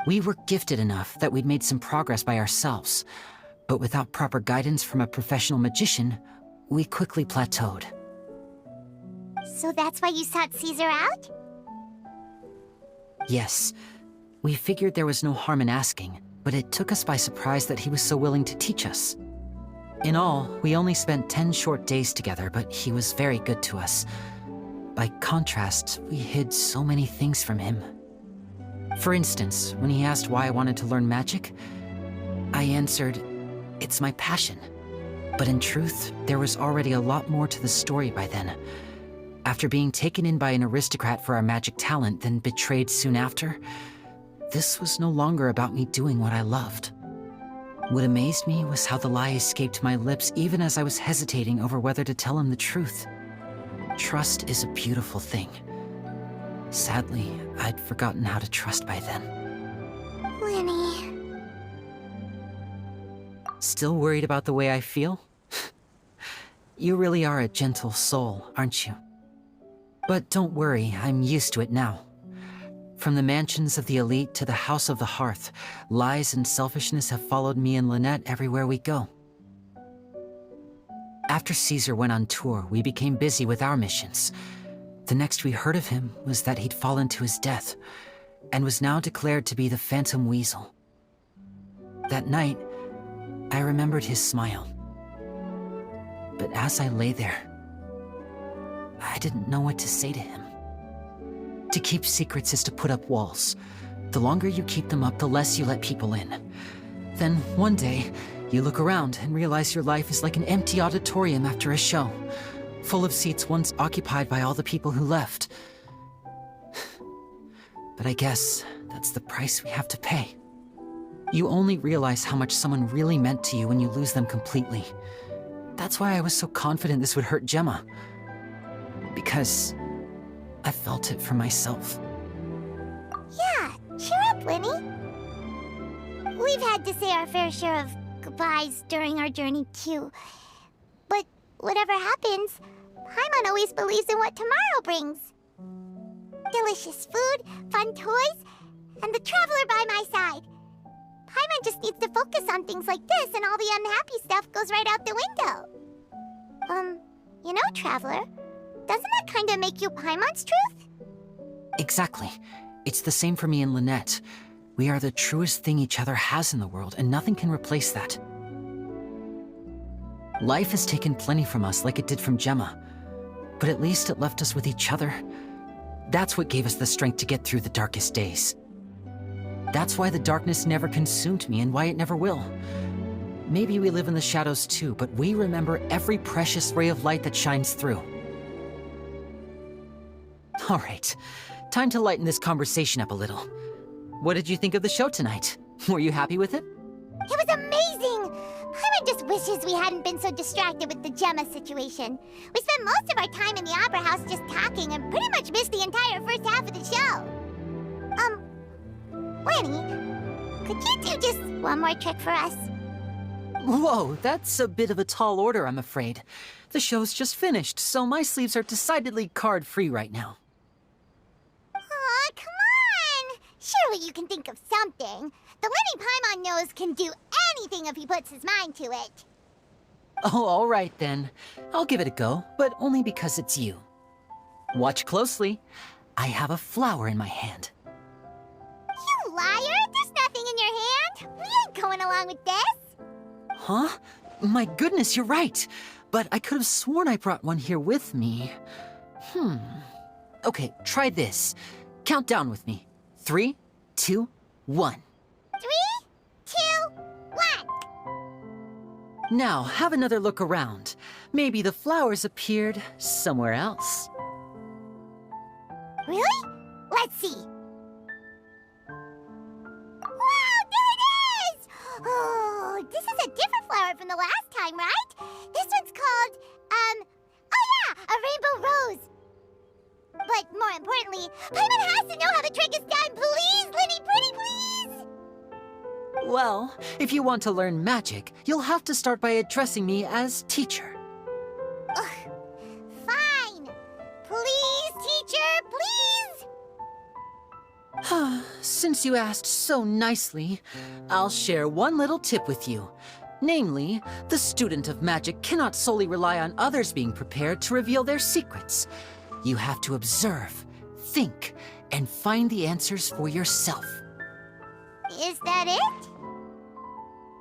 [SPEAKER 5] We were gifted enough that we'd made some progress by ourselves, but without proper guidance from a professional magician, we quickly plateaued.
[SPEAKER 2] So that's why you sought Caesar out?
[SPEAKER 5] Yes. We figured there was no harm in asking, but it took us by surprise that he was so willing to teach us. In all, we only spent 10 short days together, but he was very good to us. By contrast, we hid so many things from him. For instance, when he asked why I wanted to learn magic, I answered, "It's my passion." But in truth, there was already a lot more to the story by then. After being taken in by an aristocrat for our magic talent, then betrayed soon after, this was no longer about me doing what I loved. What amazed me was how the lie escaped my lips even as I was hesitating over whether to tell him the truth. Trust is a beautiful thing. Sadly, I'd forgotten how to trust by then.
[SPEAKER 2] Linny.
[SPEAKER 5] Still worried about the way I feel? You really are a gentle soul, aren't you? But don't worry, I'm used to it now. From the mansions of the elite to the House of the Hearth, lies and selfishness have followed me and Lynette everywhere we go. After Caesar went on tour, we became busy with our missions. The next we heard of him was that he'd fallen to his death, and was now declared to be the Phantom Weasel. That night, I remembered his smile. But as I lay there, I didn't know what to say to him. To keep secrets is to put up walls. The longer you keep them up, the less you let people in. Then, one day, you look around and realize your life is like an empty auditorium after a show, full of seats once occupied by all the people who left. But I guess that's the price we have to pay. You only realize how much someone really meant to you when you lose them completely. That's why I was so confident this would hurt Gemma. Because I felt it for myself.
[SPEAKER 2] Yeah, cheer up, Winnie. We've had to say our fair share of goodbyes during our journey, too. But whatever happens, Paimon always believes in what tomorrow brings. Delicious food, fun toys, and the Traveler by my side. Paimon just needs to focus on things like this, and all the unhappy stuff goes right out the window. You know, Traveler, doesn't that kind of make you Paimon's truth?
[SPEAKER 5] Exactly. It's the same for me and Lynette. We are the truest thing each other has in the world, and nothing can replace that. Life has taken plenty from us, like it did from Gemma. But at least it left us with each other. That's what gave us the strength to get through the darkest days. That's why the darkness never consumed me, and why it never will. Maybe we live in the shadows too, but we remember every precious ray of light that shines through. All right, time to lighten this conversation up a little. What did you think of the show tonight? Were you happy with it?
[SPEAKER 2] It was amazing! Paimon just wishes we hadn't been so distracted with the Gemma situation. We spent most of our time in the Opera House just talking and pretty much missed the entire first half of the show. Winnie, could you do just one more trick for us?
[SPEAKER 5] Whoa, that's a bit of a tall order, I'm afraid. The show's just finished, so my sleeves are decidedly card-free right now.
[SPEAKER 2] Aw, come on! Surely you can think of something. The Lenny Paimon knows can do anything if he puts his mind to it.
[SPEAKER 5] Oh, all right then. I'll give it a go, but only because it's you. Watch closely. I have a flower in my hand.
[SPEAKER 2] You liar! There's nothing in your hand! We ain't going along with this!
[SPEAKER 5] Huh? My goodness, you're right. But I could have sworn I brought one here with me. Okay, try this. Count down with me. 3, 2, 1.
[SPEAKER 2] 3, 2, 1.
[SPEAKER 5] Now, have another look around. Maybe the flowers appeared somewhere else.
[SPEAKER 2] Really? Let's see. Wow, there it is! Oh, this is a different flower from the last time, right? This one's called, oh yeah, a rainbow rose. But more importantly, Paimon has to know how the trick is done. Please, Linny, pretty please!
[SPEAKER 5] Well, if you want to learn magic, you'll have to start by addressing me as teacher.
[SPEAKER 2] Ugh, fine. Please, teacher, please!
[SPEAKER 5] Since you asked so nicely, I'll share one little tip with you. Namely, the student of magic cannot solely rely on others being prepared to reveal their secrets. You have to observe, think, and find the answers for yourself.
[SPEAKER 2] Is that it?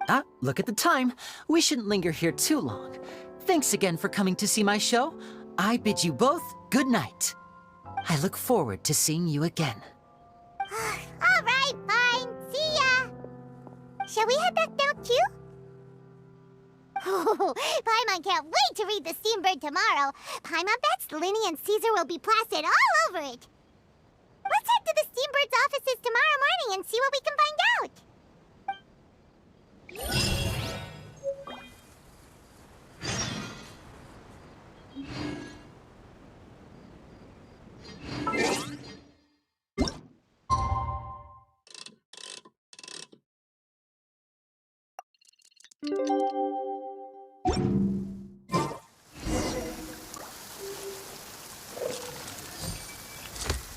[SPEAKER 5] Ah, look at the time. We shouldn't linger here too long. Thanks again for coming to see my show. I bid you both good night. I look forward to seeing you again.
[SPEAKER 2] All right, fine. See ya. Shall we head back down too? Oh, Paimon can't wait to read The Steambird tomorrow. Paimon bets Linny and Caesar will be plastered all over it. Let's head to the Steambird's offices tomorrow morning and see what we can find out.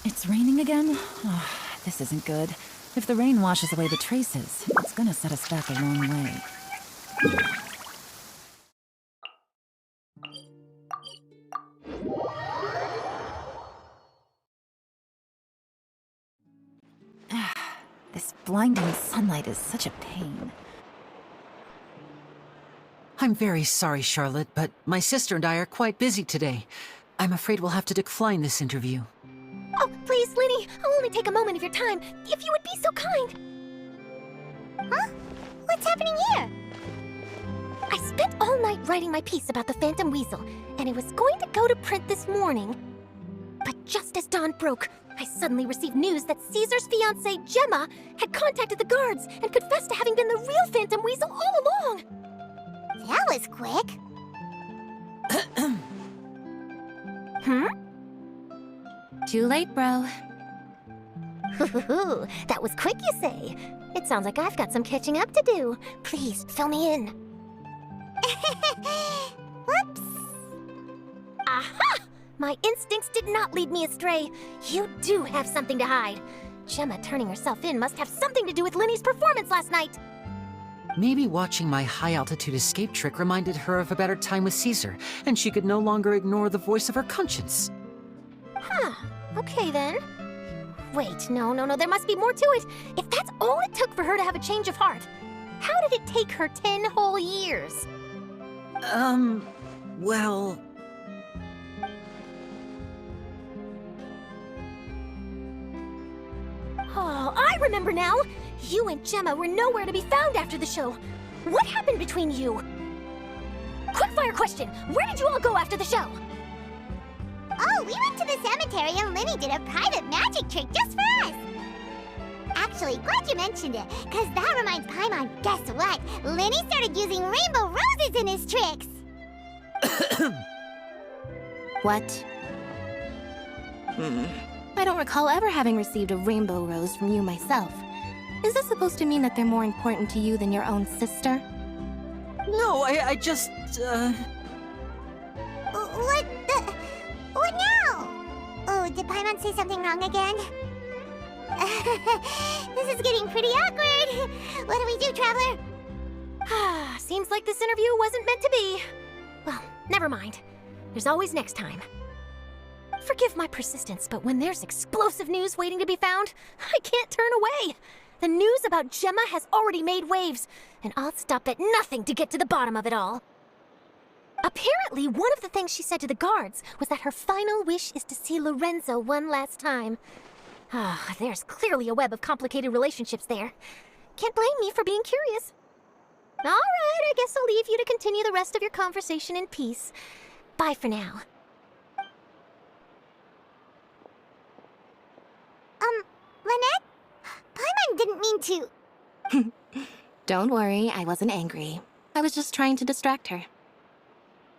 [SPEAKER 19] It's raining again? Oh, this isn't good. If the rain washes away the traces, it's gonna set us back a long way. This blinding sunlight is such a pain.
[SPEAKER 5] I'm very sorry, Charlotte, but my sister and I are quite busy today. I'm afraid we'll have to decline this interview.
[SPEAKER 3] Oh, please leave only take a moment of your time, if you would be so kind.
[SPEAKER 2] Huh? What's happening here?
[SPEAKER 3] I spent all night writing my piece about the Phantom Weasel, and it was going to go to print this morning. But just as dawn broke, I suddenly received news that Caesar's fiancée, Gemma, had contacted the guards and confessed to having been the real Phantom Weasel all along.
[SPEAKER 2] That was quick.
[SPEAKER 3] Too late, bro. That was quick, you say? It sounds like I've got some catching up to do. Please, fill me in.
[SPEAKER 2] Whoops.
[SPEAKER 3] Aha! My instincts did not lead me astray. You do have something to hide. Gemma turning herself in must have something to do with Linny's performance last night.
[SPEAKER 5] Maybe watching my high-altitude escape trick reminded her of a better time with Caesar, and she could no longer ignore the voice of her conscience.
[SPEAKER 3] Huh. Okay, then. Wait, no, there must be more to it. If that's all it took for her to have a change of heart, how did it take her 10 whole years?
[SPEAKER 5] Well...
[SPEAKER 3] Oh, I remember now! You and Gemma were nowhere to be found after the show. What happened between you? Quickfire question! Where did you all go after the show?
[SPEAKER 2] Oh, we went to the cemetery and Linny did a private magic trick just for us. Actually, glad you mentioned it, because that reminds Paimon, guess what? Linny started using rainbow roses in his tricks.
[SPEAKER 17] What? I don't recall ever having received a rainbow rose from you myself. Is this supposed to mean that they're more important to you than your own sister?
[SPEAKER 5] No, I just,
[SPEAKER 2] What now? Oh, did Paimon say something wrong again? This is getting pretty awkward. What do we do, Traveler?
[SPEAKER 3] Seems like this interview wasn't meant to be. Well, never mind. There's always next time. Forgive my persistence, but when there's explosive news waiting to be found, I can't turn away. The news about Gemma has already made waves, and I'll stop at nothing to get to the bottom of it all. Apparently, one of the things she said to the guards was that her final wish is to see Lorenzo one last time. There's clearly a web of complicated relationships there. Can't blame me for being curious. All right, I guess I'll leave you to continue the rest of your conversation in peace. Bye for now.
[SPEAKER 2] Lynette? Paimon didn't mean to...
[SPEAKER 17] Don't worry, I wasn't angry. I was just trying to distract her.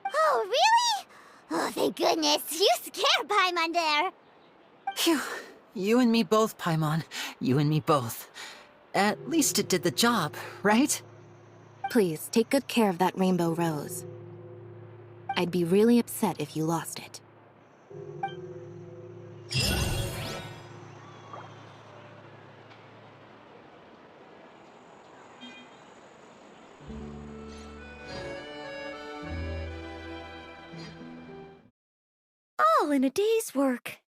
[SPEAKER 2] Oh, really? Oh, thank goodness. You scared Paimon there.
[SPEAKER 5] Phew. You and me both, Paimon. You and me both. At least it did the job, right?
[SPEAKER 17] Please, take good care of that rainbow rose. I'd be really upset if you lost it.
[SPEAKER 7] All in a day's work.